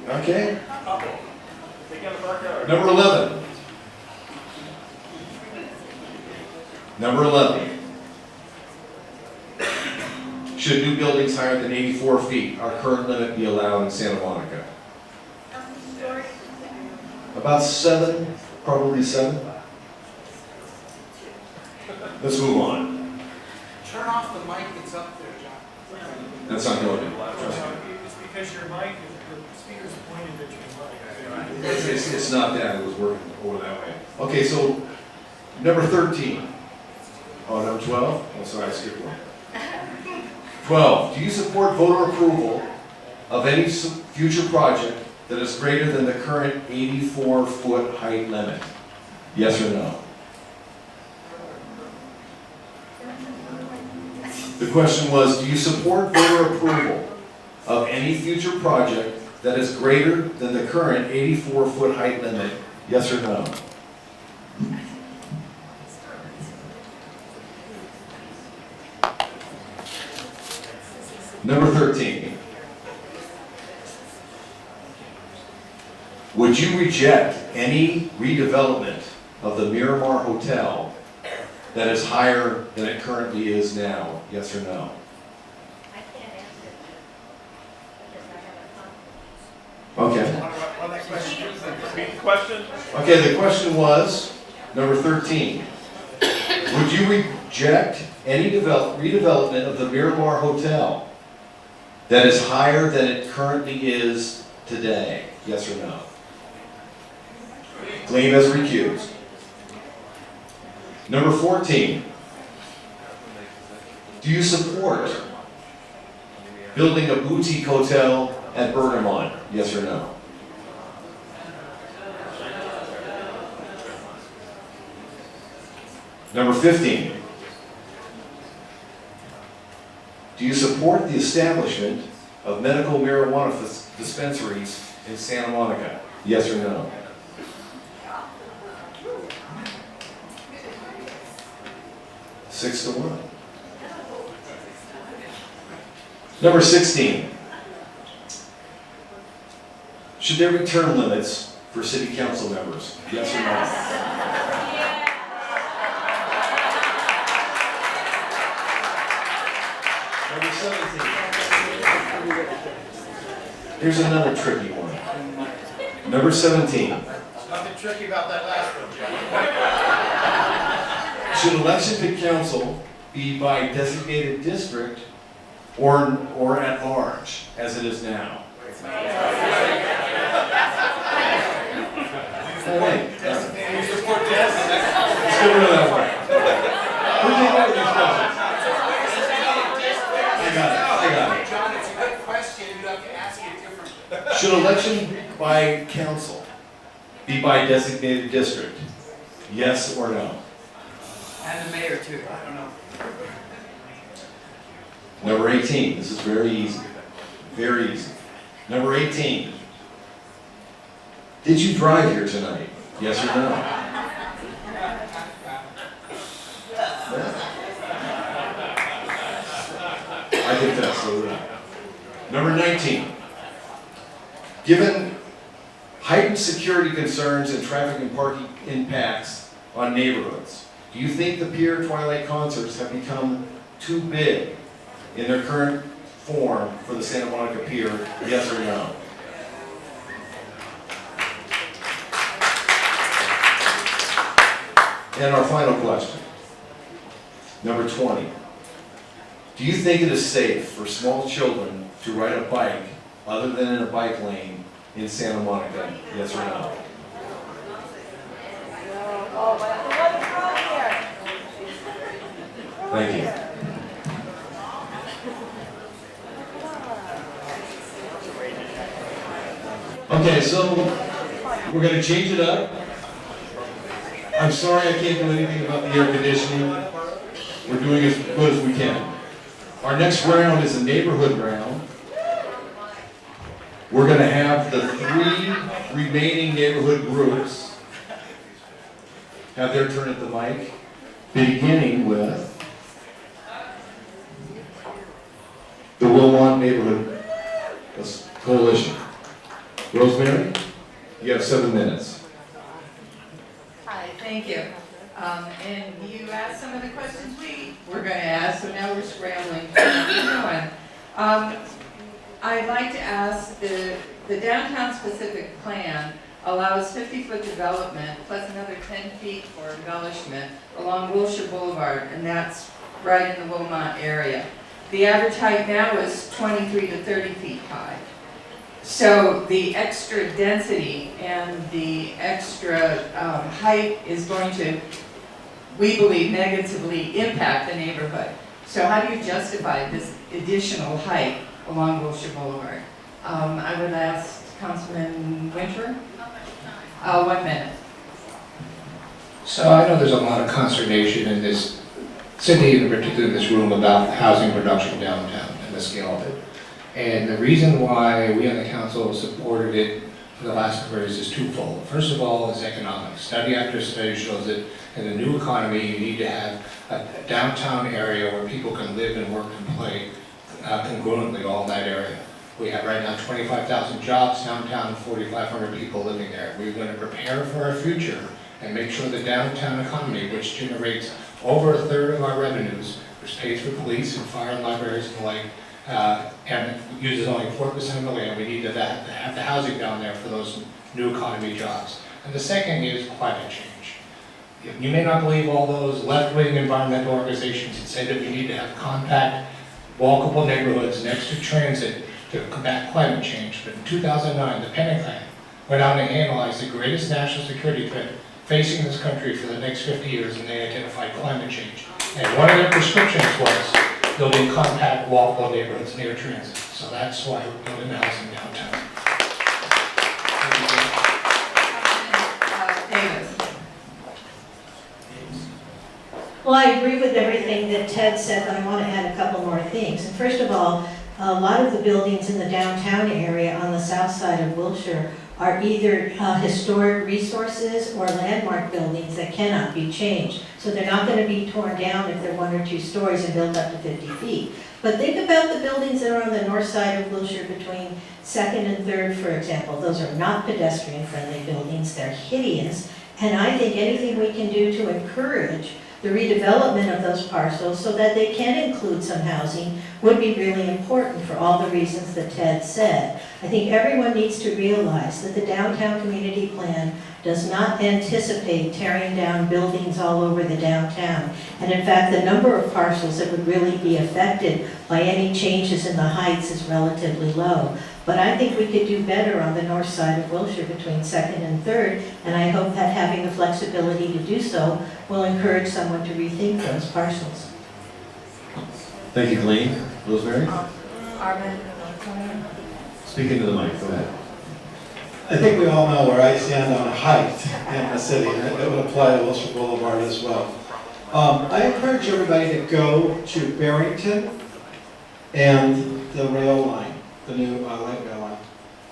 Okay. Number 11. Number 11. Should new buildings higher than 84 feet, our current limit, be allowed in Santa Monica? About 7, probably 7. Let's move on. Turn off the mic that's up there, John. That's not going to trust me. It's because your mic, the speaker's pointed at your mic. It's not that, it was working over that way. Okay, so number 13. Oh, number 12? Oh, sorry, I skipped one. 12. Do you support voter approval of any future project that is greater than the current 84-foot height limit? Yes or no? The question was, do you support voter approval of any future project that is greater than the current 84-foot height limit? Yes or no? Number 13. Would you reject any redevelopment of the Miramar Hotel that is higher than it currently is now? Yes or no? I can't answer because I have a Okay. Repeat the question. Okay, the question was, number 13. Would you reject any redevelopment of the Miramar Hotel that is higher than it currently is today? Yes or no? Gleam as recused. Number 14. Do you support building a boutique hotel at Bergamot? Yes or no? Number 15. Do you support the establishment of medical marijuana dispensaries in Santa Monica? Yes or no? Six to 1. Number 16. Should there be term limits for city council members? Yes or no? Number 17. Here's another tricky one. Number 17. Nothing tricky about that last one, John. Should election to council be by designated district or at large, as it is now? Hey, let's get rid of that one. Who came up with these questions? I got it. John, it's a good question. by council be by designated district? Yes or no? And the mayor too, I don't know. Number 18, this is very easy. Very easy. Number 18. Did you drive here tonight? Yes or no? I think that's so right. Number 19. Given heightened security concerns and traffic and parking impacts on neighborhoods, do you think the Pier Twilight concerts have become too big in their current form for the Santa Monica Pier? Yes or no? And our final question, number 20. Do you think it is safe for small children to ride a bike other than in a bike lane in Santa Monica? Yes or no? Thank you. Okay, so we're going to change it up. I'm sorry I can't do anything about the air conditioning. We're doing as good as we can. Our next round is a neighborhood round. We're going to have the 3 remaining neighborhood groups have their turn at the mic, beginning with the Wilmont Neighborhood Coalition. Rosemary, you have 7 minutes. Hi, thank you. And you asked some of the questions we were going to ask, so now we're scrambling. I'd like to ask, the downtown specific plan allows 50-foot development plus another 10 feet for embellishment along Wilshire Boulevard, and that's right in the Wilmont area. The average height now is 23 to 30 feet high. So the extra density and the extra height is going to, we believe, negatively impact the neighborhood. So how do you justify this additional height along Wilshire Boulevard? I would ask Councilman Winter. 1 minute. So I know there's a lot of consternation in this city, in particular in this room, about housing production downtown and the scale of it. And the reason why we on the council supported it for the last number of years is twofold. First of all is economics. Study after study shows that in the new economy you need to have a downtown area where people can live and work and play congruently all in that area. We have right now 25,000 jobs downtown, 4,500 people living there. We're going to prepare for our future and make sure the downtown economy, which generates over a third of our revenues, which pays for police and fire and libraries and the like, and uses only 4% of the land, we need to have the housing down there for those new economy jobs. And the second is climate change. You may not believe all those left-wing environmental organizations that say that we need to have compact, walkable neighborhoods next to transit to combat climate change. But in 2009, the Pentagon went out and analyzed the greatest national security threat facing this country for the next 50 years, and they identified climate change. And one of their prescriptions was building compact, walkable neighborhoods near transit. So that's why we're building housing downtown. Well, I agree with everything that Ted said, but I want to add a couple more things. And first of all, a lot of the buildings in the downtown area on the south side of Wilshire are either historic resources or landmark buildings that cannot be changed. So they're not going to be torn down if they're 1 or 2 stories and built up to 50 feet. But think about the buildings that are on the north side of Wilshire between 2nd and 3rd, for example. Those are not pedestrian-friendly buildings. They're hideous. And I think anything we can do to encourage the redevelopment of those parcels so that they can include some housing would be really important for all the reasons that Ted said. I think everyone needs to realize that the downtown community plan does not anticipate tearing down buildings all over the downtown. And in fact, the number of parcels that would really be affected by any changes in the heights is relatively low. But I think we could do better on the north side of Wilshire between 2nd and 3rd, and I hope that having the flexibility to do so will encourage someone to rethink those parcels. Thank you, Colleen. Rosemary? Armin. Speak into the mic, go ahead. I think we all know where I stand on height in the city, and it would apply to Wilshire Boulevard as well. I encourage everybody to go to Barrington and the rail line, the new light rail line,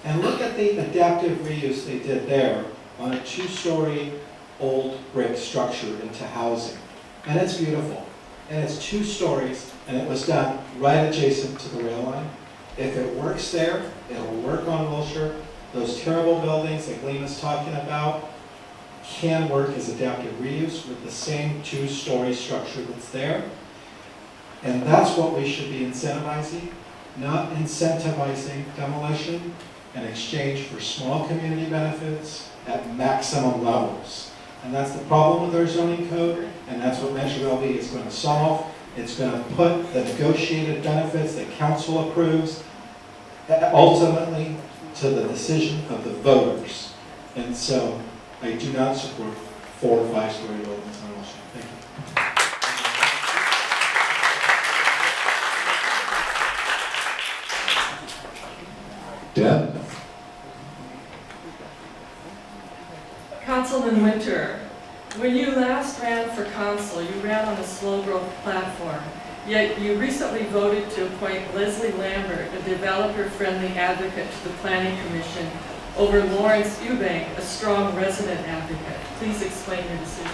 and look at the adaptive reuse they did there on a 2-story old brick structure into housing. And it's beautiful. And it's 2 stories, and it was done right adjacent to the rail line. If it works there, it'll work on Wilshire. Those terrible buildings that Gleam is talking about can work as adaptive reuse with the same 2-story structure that's there. And that's what we should be incentivizing, not incentivizing demolition in exchange for small community benefits at maximum levels. And that's the problem with our zoning code, and that's what Measure LB is going to solve. It's going to put the negotiated benefits that council approves ultimately to the decision of the voters. And so I do not support 4- or 5-story buildings on Wilshire. Thank you. Deb? Councilman Winter, when you last ran for council, you ran on a slow growth platform, yet you recently voted to appoint Leslie Lambert, a developer-friendly advocate to the Planning Commission, over Lawrence Eubank, a strong resident advocate. Please explain your decision.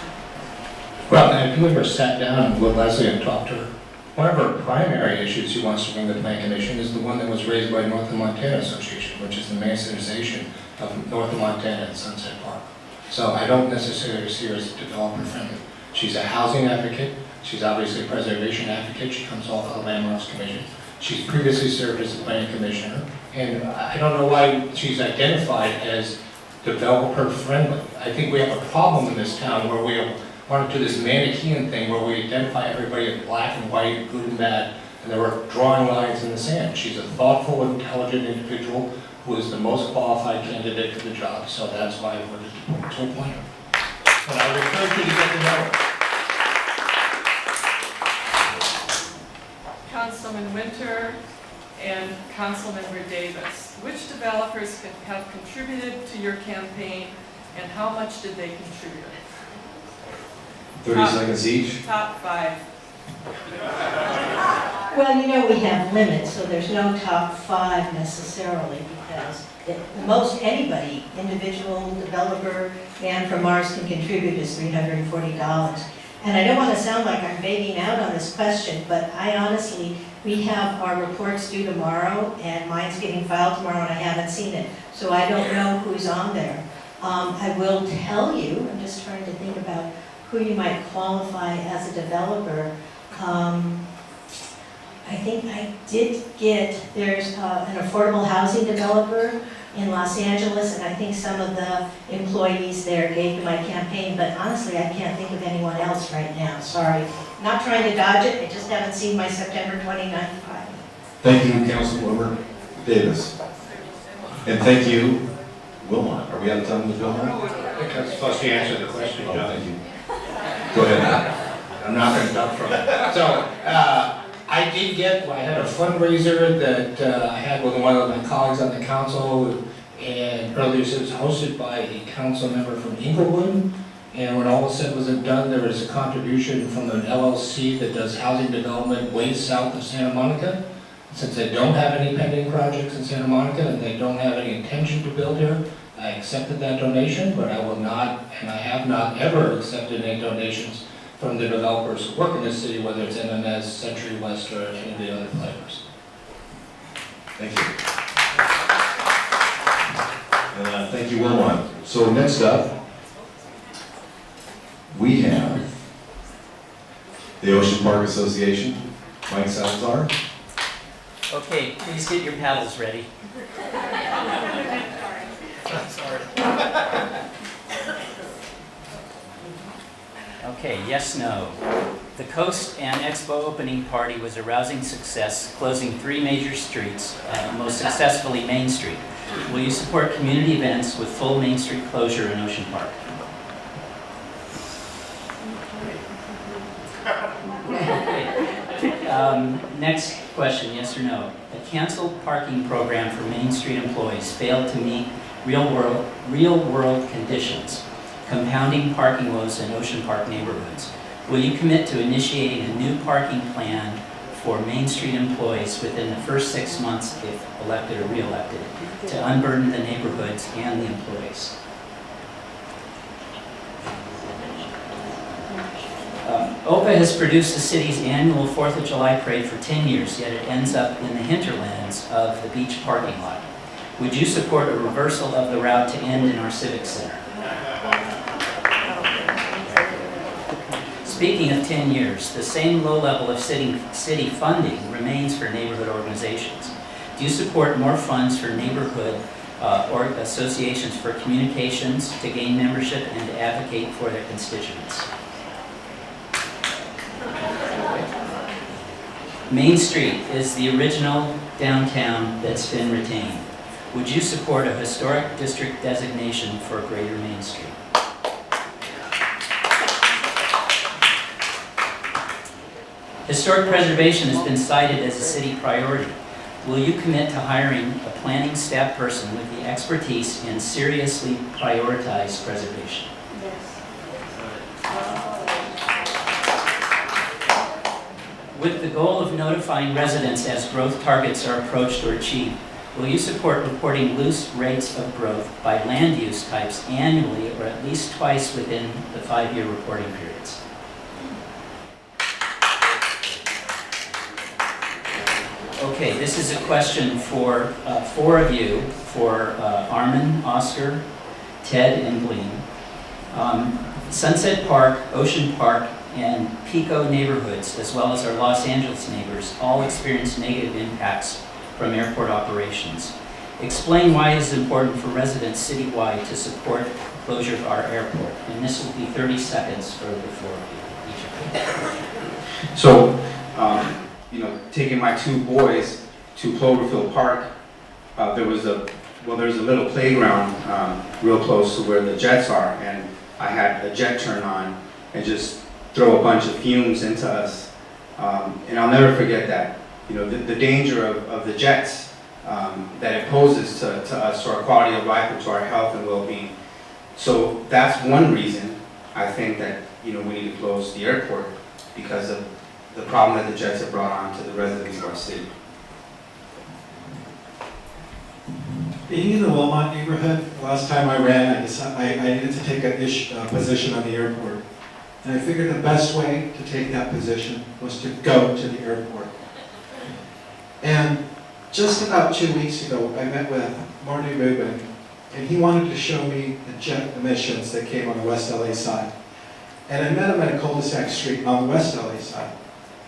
Well, have you ever sat down with Leslie and talked to her? One of her primary issues she wants to bring to the Planning Commission is the one that was raised by Northern Montana Association, which is the massification of Northern Montana and Sunset Park. So I don't necessarily see her as developer friendly. She's a housing advocate. She's obviously a preservation advocate. She comes off of the Landmarks Commission. She's previously served as a planning commissioner. And I don't know why she's identified as developer friendly. I think we have a problem in this town where we want to do this Manichaean thing where we identify everybody as black and white, good and bad, and we're drawing lines in the sand. She's a thoughtful, intelligent individual who is the most qualified candidate for the job, so that's why I voted to appoint her. And I would encourage you to get to know her. Councilman Winter and Councilmember Davis, which developers have contributed to your campaign and how much did they contribute? 30 seconds each. Top 5. Well, you know we have limits, so there's no top 5 necessarily, because most anybody, individual, developer, and from Mars can contribute is $340. And I don't want to sound like I'm baiting out on this question, but I honestly, we have our reports due tomorrow, and mine's getting filed tomorrow, and I haven't seen it. So I don't know who's on there. I will tell you, I'm just trying to think about who you might qualify as a developer. I think I did get, there's an affordable housing developer in Los Angeles, and I think some of the employees there gave to my campaign, but honestly, I can't think of anyone else right now, sorry. Not trying to dodge it, I just haven't seen my September 29th file. Thank you, Councilmember Davis. And thank you, Wilmot. Are we out of time with Wilmot? I think I'm supposed to answer the question, Oh, John. thank you. Go ahead. I'm not going to duck from it. So, I did get, I had a fundraiser that I had with one of my colleagues on the council, and earlier it was hosted by a council member from Inglewood. And when all was said was done, there was a contribution from an LLC that does housing development way south of Santa Monica. Since they don't have any pending projects in Santa Monica and they don't have any intention to build here, I accepted that donation, but I will not, and I have not ever accepted any donations from the developers who work in the city, whether it's MMS, Century West, or any of the other flavors. Thank you. And thank you, Wilmot. So next up, we have the Ocean Park Association, Mike Salazar. Okay, please get your paddles ready. Okay, yes, no. The Coast and Expo opening party was a rousing success, closing 3 major streets, most successfully Main Street. Will you support community events with full Main Street closure in Ocean Park? Next question, yes or no. A canceled parking program for Main Street employees failed to meet real-world conditions, compounding parking woes in Ocean Park neighborhoods. Will you commit to initiating a new parking plan for Main Street employees within the first 6 months, if elected or re-elected, to unburden the neighborhoods and the employees? OPA has produced the city's annual 4th of July parade for 10 years, yet it ends up in the hinterlands of the beach parking lot. Would you support a reversal of the route to end in our Civic Center? Speaking of 10 years, the same low level of city funding remains for neighborhood organizations. Do you support more funds for neighborhood or associations for communications, to gain membership, and to advocate for their constituents? Main Street is the original downtown that's been retained. Would you support a historic district designation for Greater Main Street? Historic preservation has been cited as a city priority. Will you commit to hiring a planning staff person with the expertise and seriously prioritize preservation? With the goal of notifying residents as growth targets are approached or achieved, will you support reporting loose rates of growth by land use types annually or at least twice within the 5-year reporting periods? Okay, this is a question for 4 of you, for Armin, Oscar, Ted, and Gleam. Sunset Park, Ocean Park, and Pico neighborhoods, as well as our Los Angeles neighbors, all experience negative impacts from airport operations. Explain why it is important for residents citywide to support the closure of our airport. And this will be 30 seconds for the 4 of you, each of you. So, taking my 2 boys to Cloverfield Park, there's a little playground real close to where the jets are, and I had a jet turn on and just throw a bunch of fumes into us. And I'll never forget that. The danger of the jets that it poses to us, to our quality of life, and to our health and well-being. So that's one reason I think that we need to close the airport, because of the problem that the jets have brought on to the residents of our city. Being in the Wilmot neighborhood, the last time I ran, I needed to take a position on the airport. And I figured the best way to take that position was to go to the airport. And just about 2 weeks ago, I met with Marty Rubin, and he wanted to show me the jet emissions that came on the West LA side. And I met him at a cul-de-sac street on the West LA side.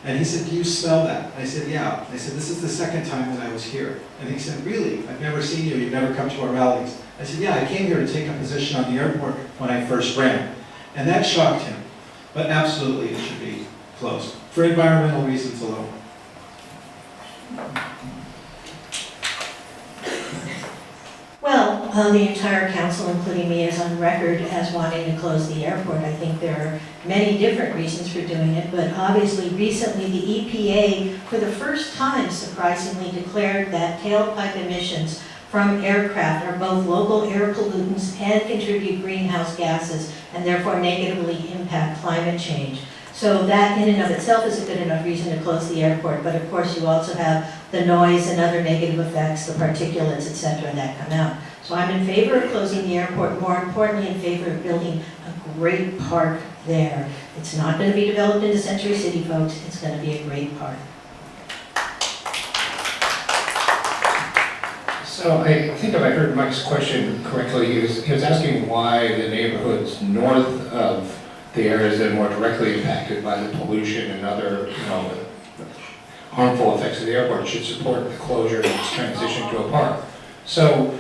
And he said, "Do you smell that?" I said, "Yeah." I said, "This is the second time that I was here." And he said, "Really? I've never seen you. You've never come to our rallies." I said, "Yeah, I came here to take a position on the airport when I first ran." And that shocked him. But absolutely, it should be closed for environmental reasons alone. Well, the entire council, including me, is on record as wanting to close the airport. I think there are many different reasons for doing it, but obviously recently the EPA, for the first time surprisingly, declared that tailpipe emissions from aircraft are both local air pollutants and contribute greenhouse gases, and therefore negatively impact climate change. So that in and of itself is a good enough reason to close the airport, but of course you also have the noise and other negative effects, the particulates, etc., that come out. So I'm in favor of closing the airport, more importantly in favor of building a great park there. It's not going to be developed into Century City, folks, it's going to be a great park. So I think if I heard Mike's question correctly, he was asking why the neighborhoods north of the areas that are more directly impacted by the pollution and other harmful effects of the airport should support the closure and its transition to a park. So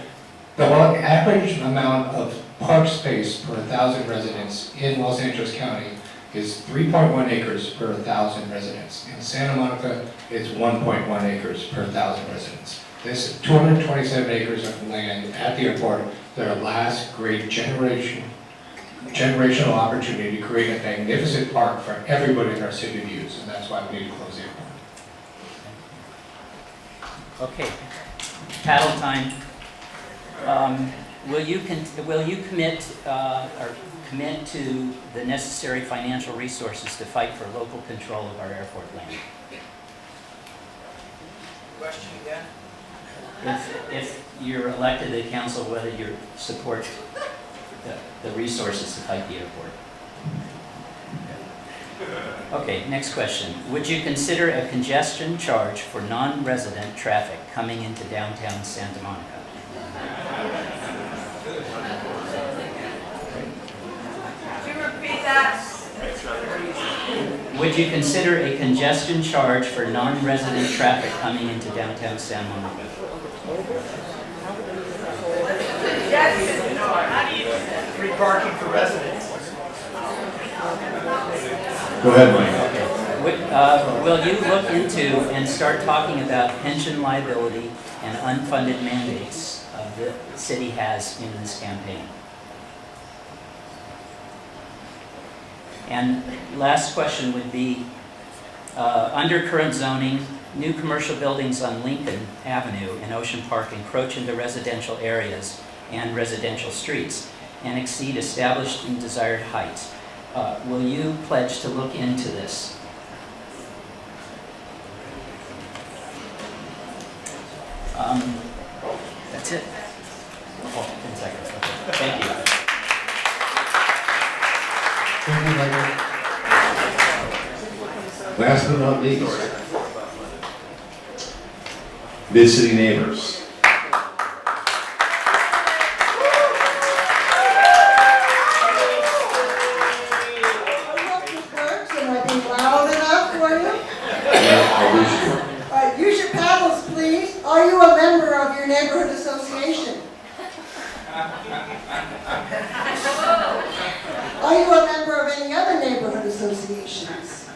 the average amount of park space per 1,000 residents in Los Angeles County is 3.1 acres per 1,000 residents. In Santa Monica, it's 1.1 acres per 1,000 residents. This 227 acres of land at the airport is our last great generational opportunity to create a magnificent park for everybody in our city to use, and that's why we need to close the airport. Okay, paddle time. will you commit to the necessary financial resources to fight for local control of our airport land? Question again? If you're elected to the council, whether you support the resources to fight the airport. Okay, next question. Would you consider a congestion charge for non-resident traffic coming into downtown Santa Monica? Could you repeat that? Would you consider a congestion charge for non-resident traffic coming into downtown Santa Monica? Yes. How do you? Free parking for residents. Go ahead, Mike. Okay. Will you look into and start talking about pension liability and unfunded mandates the city has in this campaign? And last question would be, under current zoning, new commercial buildings on Lincoln Avenue and Ocean Park encroach into residential areas and residential streets and exceed established and desired heights. Will you pledge to look into this? That's it. Oh, 10 seconds. Okay. Thank you. Last but not least, Mid-City Neighbors. Can I be loud enough for you? All right, use your paddles, please. Are you a member of your neighborhood association? Are you a member of any other neighborhood associations?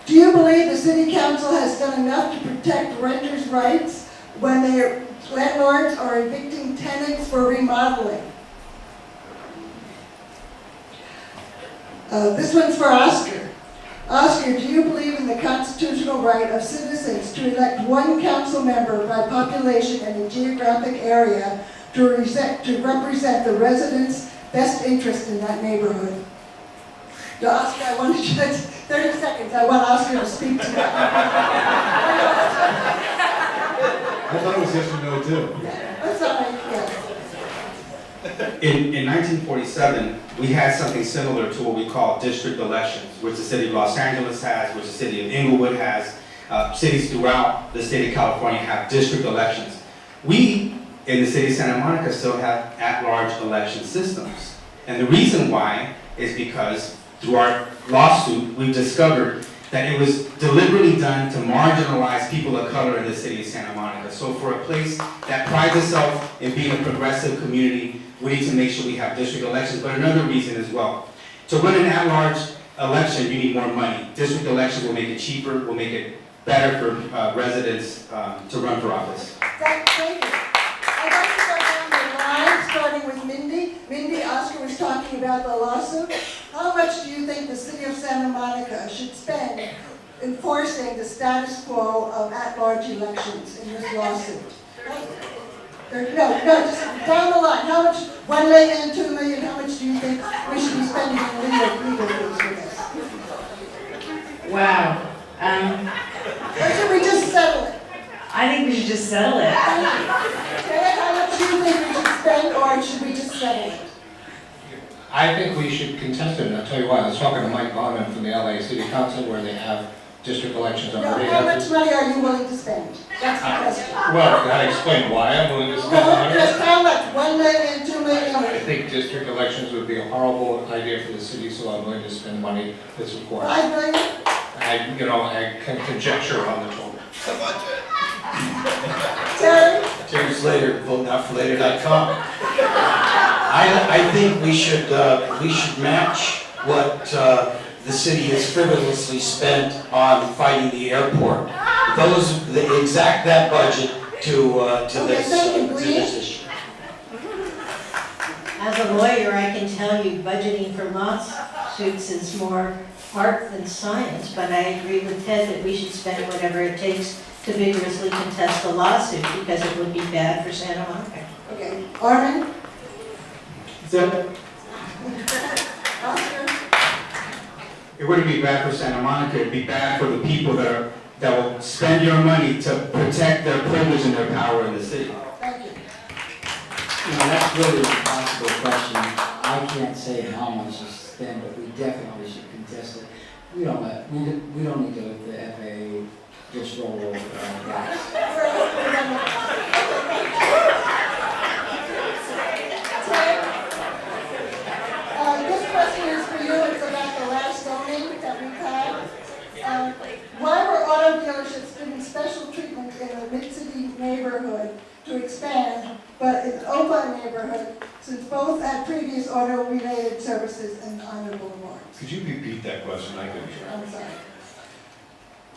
Do you believe the city council has done enough to protect renters' rights when their landlords are evicting tenants for remodeling? This one's for Oscar. Oscar, do you believe in the constitutional right of citizens to elect one council member by population in a geographic area to represent the residents' best interest in that neighborhood? Now, Oscar, I want you to, 30 seconds, I want Oscar to speak to that. I thought it was yes or no too. That's all right, yes. In 1947, we had something similar to what we call district elections, which the city of Los Angeles has, which the city of Inglewood has. Cities throughout the state of California have district elections. We, in the city of Santa Monica, still have at-large election systems. And the reason why is because through our lawsuit, we've discovered that it was deliberately done to marginalize people of color in the city of Santa Monica. So for a place that prides itself in being a progressive community, we need to make sure we have district elections, but another reason as well. To run an at-large election, you need more money. District elections will make it cheaper, will make it better for residents to run for office. Thank you. I'd like to go down the line, starting with Mindy. Mindy, Oscar was talking about the lawsuit. How much do you think the city of Santa Monica should spend enforcing the status quo of at-large elections in this lawsuit? No, just down the line. How much, 1 million, 2 million, how much do you think we should be spending in legal fees for this? Wow. Or should we just settle it? I think we should just settle it. Ted, how much do you think we should spend, or should we just settle it? I think we should contest it, and I'll tell you why. I was talking to Mike Baumann from the LA City Council, where they have district elections No, already. how much money are you willing to spend? That's the question. Well, can I explain why I'm willing to spend Well, money? just how much? 1 million, 2 million? I think district elections would be a horrible idea for the city, so I'm willing to spend money that's required. 5 million? I can conjecture on the total. Terry? Terry Slater, votenotforlater.com. I think we should match what the city has frivolously spent on fighting the airport. Exact that budget to this issue. As a lawyer, I can tell you budgeting for lawsuits is more art than science, but I agree with Ted that we should spend whatever it takes to vigorously contest the lawsuit because it would be bad for Santa Monica. Armin? So, Oscar? It wouldn't be bad for Santa Monica, it'd be bad for the people that will spend your money to protect their privilege and their power in the city. Thank you. You know, that's really an impossible question. I can't say how much is spent, but we definitely should contest it. We don't need to let the FAA just roll over our backs. This question is for you. It's about the last zoning that we've had. Why were auto dealerships given special treatment in the mid-city neighborhood to expand, but in Oakland neighborhood, since both had previous auto-related services and honorable awards? Could you repeat that question? I couldn't hear. I'm sorry.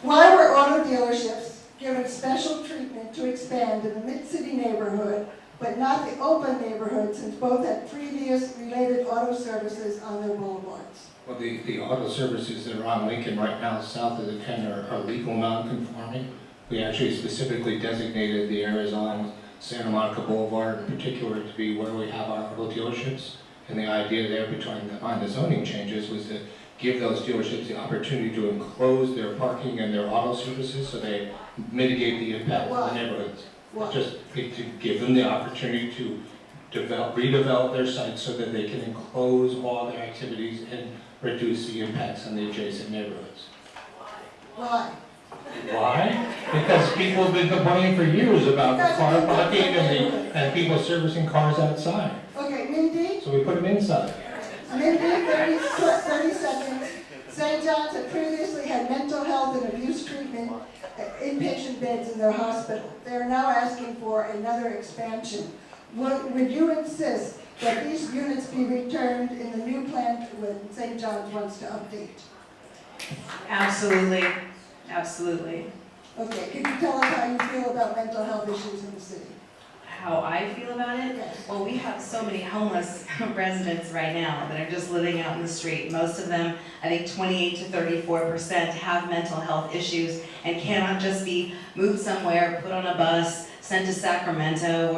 Why were auto dealerships given special treatment to expand in the mid-city neighborhood, but not the Oakland neighborhood, since both had previous related auto services on their boulevards? Well, the auto services that are on Lincoln right now, south of the 10 are legal non-conforming. We actually specifically designated the areas along Santa Monica Boulevard in particular to be where we have our auto dealerships. And the idea there behind the zoning changes was to give those dealerships the opportunity to enclose their parking and their auto services so they mitigate the impact of the neighborhoods. Why? Just to give them the opportunity to redevelop their sites so that they can enclose all their activities and reduce the impacts on the adjacent neighborhoods. Why? Why? Because people have been complaining for years about the car parking and people servicing cars outside. Okay, Mindy? So we put them inside. Mindy, 30 seconds. St. John's had previously had mental health and abuse treatment inpatient beds in their hospital. They are now asking for another expansion. Would you insist that these units be returned in the new plan when St. John's wants to update? Absolutely, absolutely. Okay, can you tell us how you feel about mental health issues in the city? How I feel about it? Yes. Well, we have so many homeless residents right now that are just living out in the street. Most of them, I think 28 to 34% have mental health issues and cannot just be moved somewhere, put on a bus, sent to Sacramento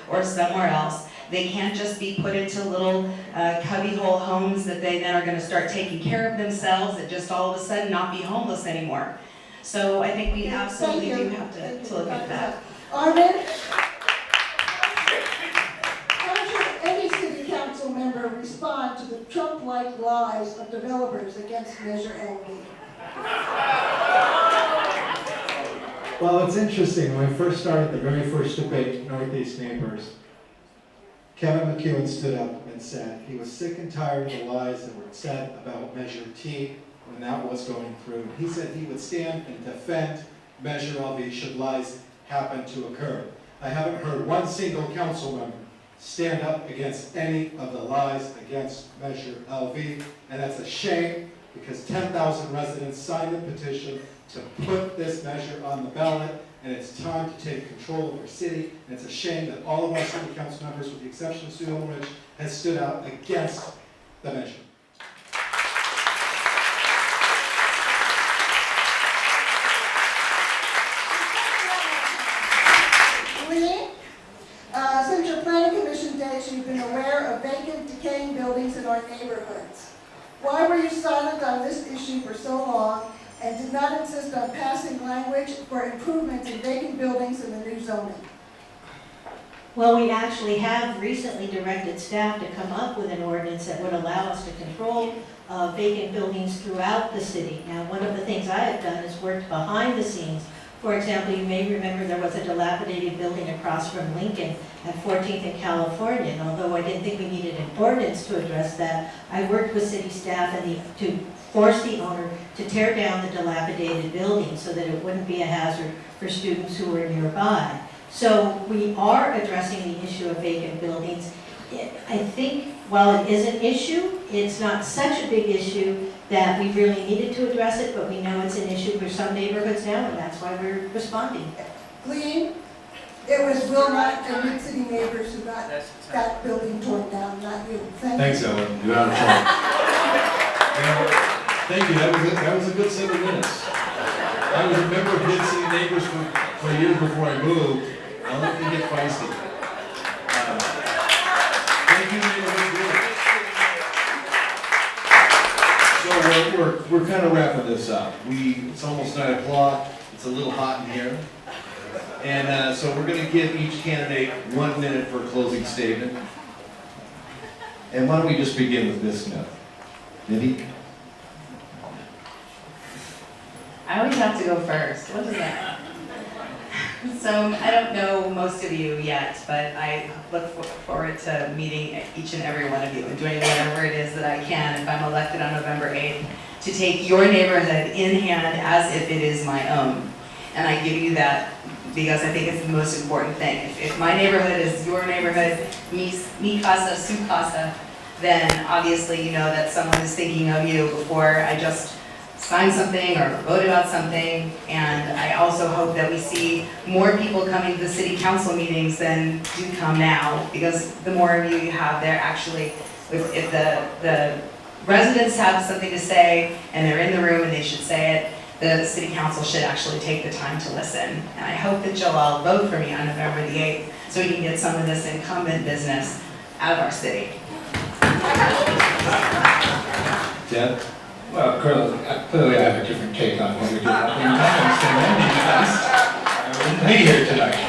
or somewhere else. They can't just be put into little cubbyhole homes that they then are going to start taking care of themselves and just all of a sudden not be homeless anymore. So I think we absolutely do have to look at that. Armin? How should any city council member respond to the Trump-like lies of developers against Measure LV? well, it's interesting. When I first started the very first debate, Northeast Neighbors, Kevin McEwen stood up and said he was sick and tired of the lies that were said about Measure T when that was going through. He said he would stand and defend Measure LV should lies happen to occur. I haven't heard one single council member stand up against any of the lies against Measure LV, and that's a shame because 10,000 residents signed the petition to put this measure on the ballot, and it's time to take control of our city. And it's a shame that all of our city council members, with the exception of Sue Ulrich, has stood out against the measure. Lee, since your planning commission days, you've been aware of vacant, decaying buildings in our neighborhoods. Why were you silent on this issue for so long and did not insist on passing language for improvements in vacant buildings in the new zoning? Well, we actually have recently directed staff to come up with an ordinance that would allow us to control vacant buildings throughout the city. Now, one of the things I have done is worked behind the scenes. For example, you may remember there was a dilapidated building across from Lincoln at 14th and California. And although I didn't think we needed an ordinance to address that, I worked with city staff to force the owner to tear down the dilapidated building so that it wouldn't be a hazard for students who were nearby. So we are addressing the issue of vacant buildings. I think while it is an issue, it's not such a big issue that we really needed to address it, but we know it's an issue for some neighborhoods now, and that's why we're responding. Glean, it was Wilmot and Mid-City neighbors who got that building torn down, not you. Thanks, Ellen. You're out of trouble. Thank you. That was a good 7 minutes. I was a member of Mid-City Neighbors for years before I moved. I'll let you get feisty. we're kind of wrapping this up. It's almost 9 o'clock, it's a little hot in here. And so we're gonna give each candidate 1 minute for a closing statement. And why don't we just begin with Ms. Smith? Mindy? I always have to go first. What is that? So I don't know most of you yet, but I look forward to meeting each and every one of you and doing whatever it is that I can if I'm elected on November 8th to take your neighborhood in hand as if it is my own. And I give you that because I think it's the most important thing. If my neighborhood is your neighborhood, mi casa, su casa, then obviously you know that someone is thinking of you before I just sign something or vote about something. And I also hope that we see more people coming to the city council meetings than do come now, because the more of you have there, actually, if the residents have something to say and they're in the room and they should say it, the city council should actually take the time to listen. And I hope that you'll all vote for me on November the 8th so we can get some of this incumbent business out of our city. Deb? Well, clearly I have a different take on what we do. I wouldn't be here tonight.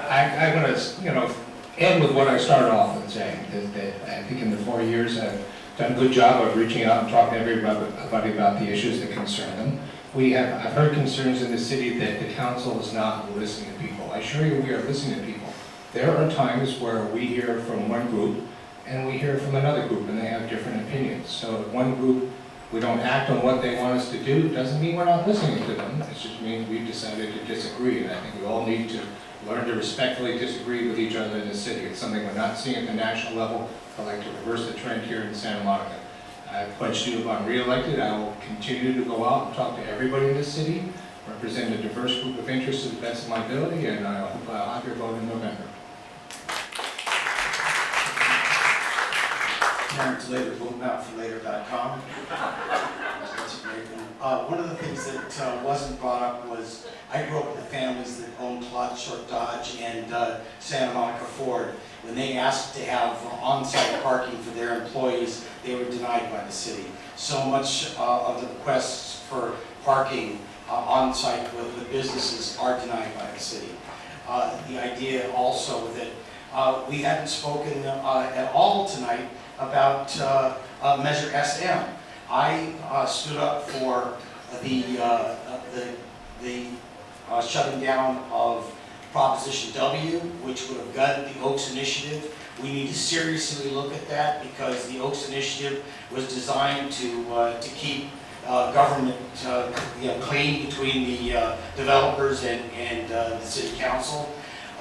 I want to, end with what I started off with saying, that I think in the 4 years I've done a good job of reaching out and talking to everybody about the issues that concern them. I've heard concerns in the city that the council is not listening to people. I assure you we are listening to people. There are times where we hear from one group and we hear from another group and they have different opinions. So if one group, we don't act on what they want us to do, doesn't mean we're not listening to them. It just means we've decided to disagree. And I think we all need to learn to respectfully disagree with each other in the city. It's something we're not seeing at the national level. I'd like to reverse the trend here in Santa Monica. I pledged you if I'm reelected, I will continue to go out and talk to everybody in this city, represent a diverse group of interests to the best of my ability, and I hope I'll have your vote in November. Terrence Later, votenotforlater.com. One of the things that wasn't brought up was I grew up with families that owned Clodshort Dodge and Santa Monica Ford. When they asked to have on-site parking for their employees, they were denied by the city. So much of the requests for parking on-site with businesses are denied by the city. The idea also that we hadn't spoken at all tonight about Measure SM. I stood up for the shutting down of Proposition W, which would have gutted the Oaks Initiative. We need to seriously look at that because the Oaks Initiative was designed to keep government clean between the developers and the city council.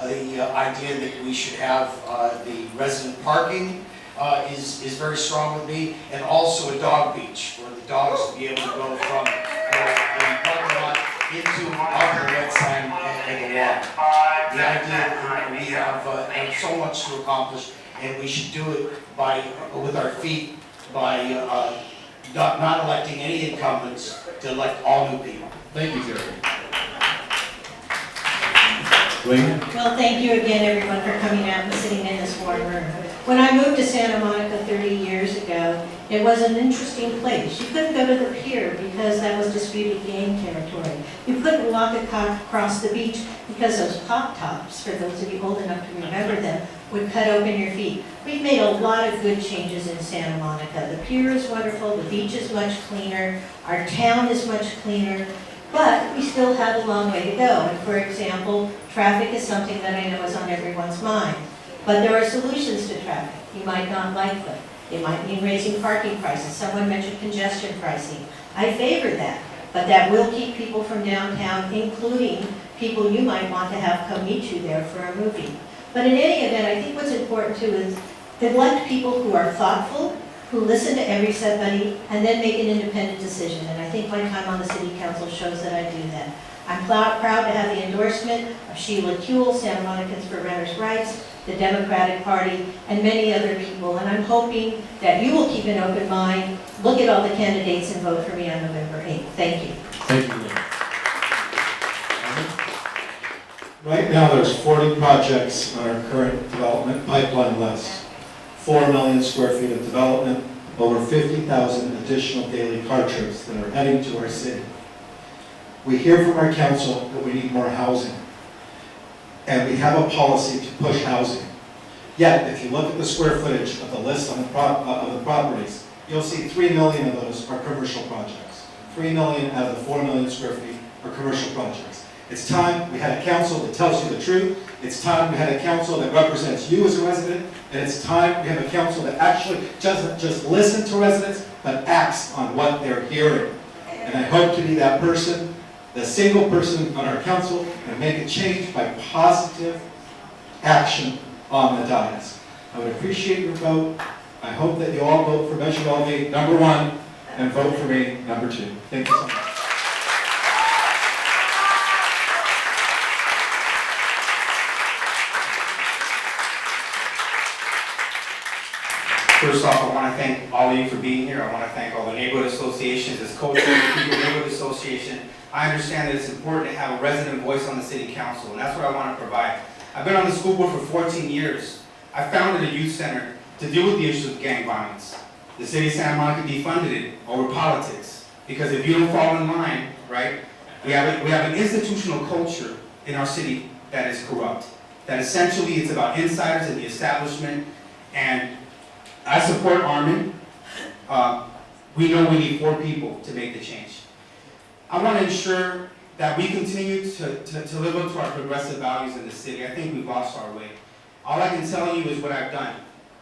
The idea that we should have the resident parking is very strong with me, and also a dog beach where the dogs will be able to go from the parking lot into our red sign and the water. The idea that we have so much to accomplish, and we should do it with our feet by not electing any incumbents to elect all new people. Thank you, Gary. Wayne? Well, thank you again, everyone, for coming out and sitting in this warm room. When I moved to Santa Monica 30 years ago, it was an interesting place. You couldn't go to the pier because that was disputed game territory. You couldn't walk across the beach because those pop tops, for those of you old enough to remember them, would cut open your feet. We've made a lot of good changes in Santa Monica. The pier is wonderful, the beach is much cleaner, our town is much cleaner, but we still have a long way to go. And for example, traffic is something that I know is on everyone's mind. But there are solutions to traffic. You might not like them. It might mean raising parking prices. Someone mentioned congestion pricing. I favor that, but that will keep people from downtown, including people you might want to have come meet you there for a movie. But in any event, I think what's important too is elect people who are thoughtful, who listen to everybody, and then make an independent decision. And I think my time on the city council shows that I do that. I'm proud to have the endorsement of Sheila Kuehl, Santa Monicans for Renters' Rights, the Democratic Party, and many other people. And I'm hoping that you will keep an open mind, look at all the candidates, and vote for me on November 8th. Thank you. Thank you. Right now, there's 40 projects on our current development pipeline list. 4 million square feet of development, over 50,000 additional daily car trips that are heading to our city. We hear from our council that we need more housing, and we have a policy to push housing. Yet, if you look at the square footage of the list on the properties, you'll see 3 million of those are commercial projects. 3 million out of the 4 million square feet are commercial projects. It's time we had a council that tells you the truth. It's time we had a council that represents you as a resident. And it's time we have a council that actually doesn't just listen to residents, but acts on what they're hearing. And I hope to be that person, the single person on our council, and make a change by positive action on the dais. I would appreciate your vote. I hope that you all vote for Measure LV #1 and vote for me #2. Thank you so much. First off, I want to thank all of you for being here. I want to thank all the neighborhood associations, as co-chair of the People Neighborhood Association. I understand that it's important to have a resident voice on the city council, and that's what I want to provide. I've been on the school board for 14 years. I founded a youth center to deal with the issues of gang violence. The city of Santa Monica defunded it over politics, because if you don't fall in line, right, we have an institutional culture in our city that is corrupt. That essentially it's about insiders and the establishment, and I support Armin. We know we need 4 people to make the change. I want to ensure that we continue to live up to our progressive values in the city. I think we've lost our way. All I can tell you is what I've done.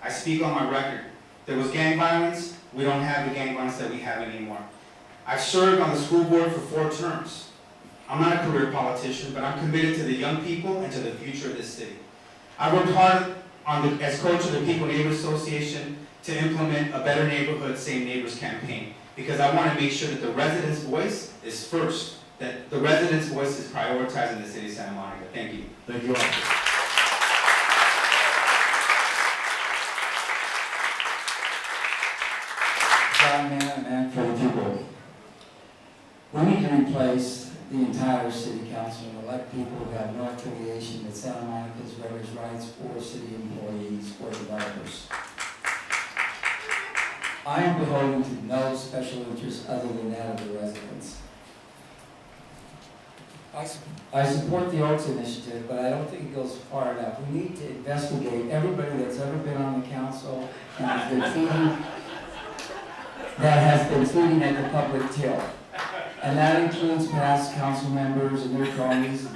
I speak on my record. There was gang violence. We don't have the gang violence that we have anymore. I've served on the school board for 4 terms. I'm not a career politician, but I'm committed to the young people and to the future of this city. I worked hard as coach of the People Neighborhood Association to implement a Better Neighborhood, Same Neighbors campaign, because I want to make sure that the residents' voice is first, that the residents' voice is prioritized in the city of Santa Monica. Thank you. Thank you all. John Mann, man for the people. We need to replace the entire city council and elect people who have no affiliation with Santa Monica's voters' rights or city employees or developers. I am beholden to no special interest other than that of the residents. I support the Oaks Initiative, but I don't think it goes far enough. We need to investigate everybody that's ever been on the council and has been feeding at the public till. And that includes past council members and their cronies.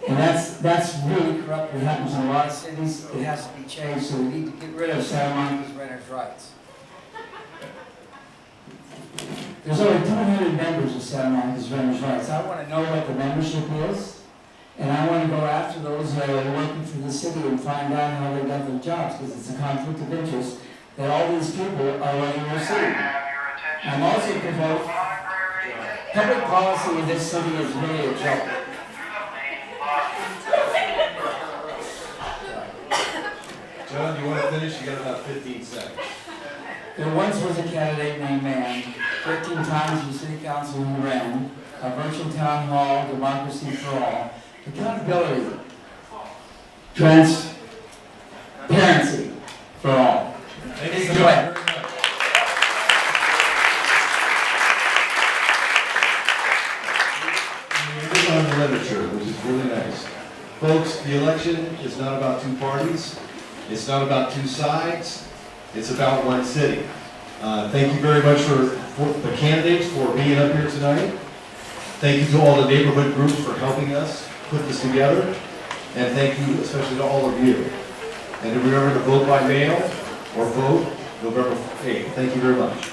And that's really corrupt. It happens in a lot of cities. It has to be changed, so we need to get rid of Santa Monica's renters' rights. There's over 200 members of Santa Monica's renters' rights. I want to know what the membership is, and I want to go after those that are working for the city and find out how they got their jobs, because it's a conflict of interest that all these people are running their city. I'm also provoked. Public policy in this city is really a joke. John, you want to finish? You got about 15 seconds. There once was a candidate named Mann, 13 times the city council who ran, a virtual town hall, democracy for all, accountability, transparency for all. Thank you so much. On the literature, which is really nice. Folks, the election is not about 2 parties. It's not about 2 sides. It's about 1 city. Thank you very much for the candidates for being up here tonight. Thank you to all the neighborhood groups for helping us put this together. And thank you especially to all of you. And remember to vote by mail or vote November 8th. Thank you very much.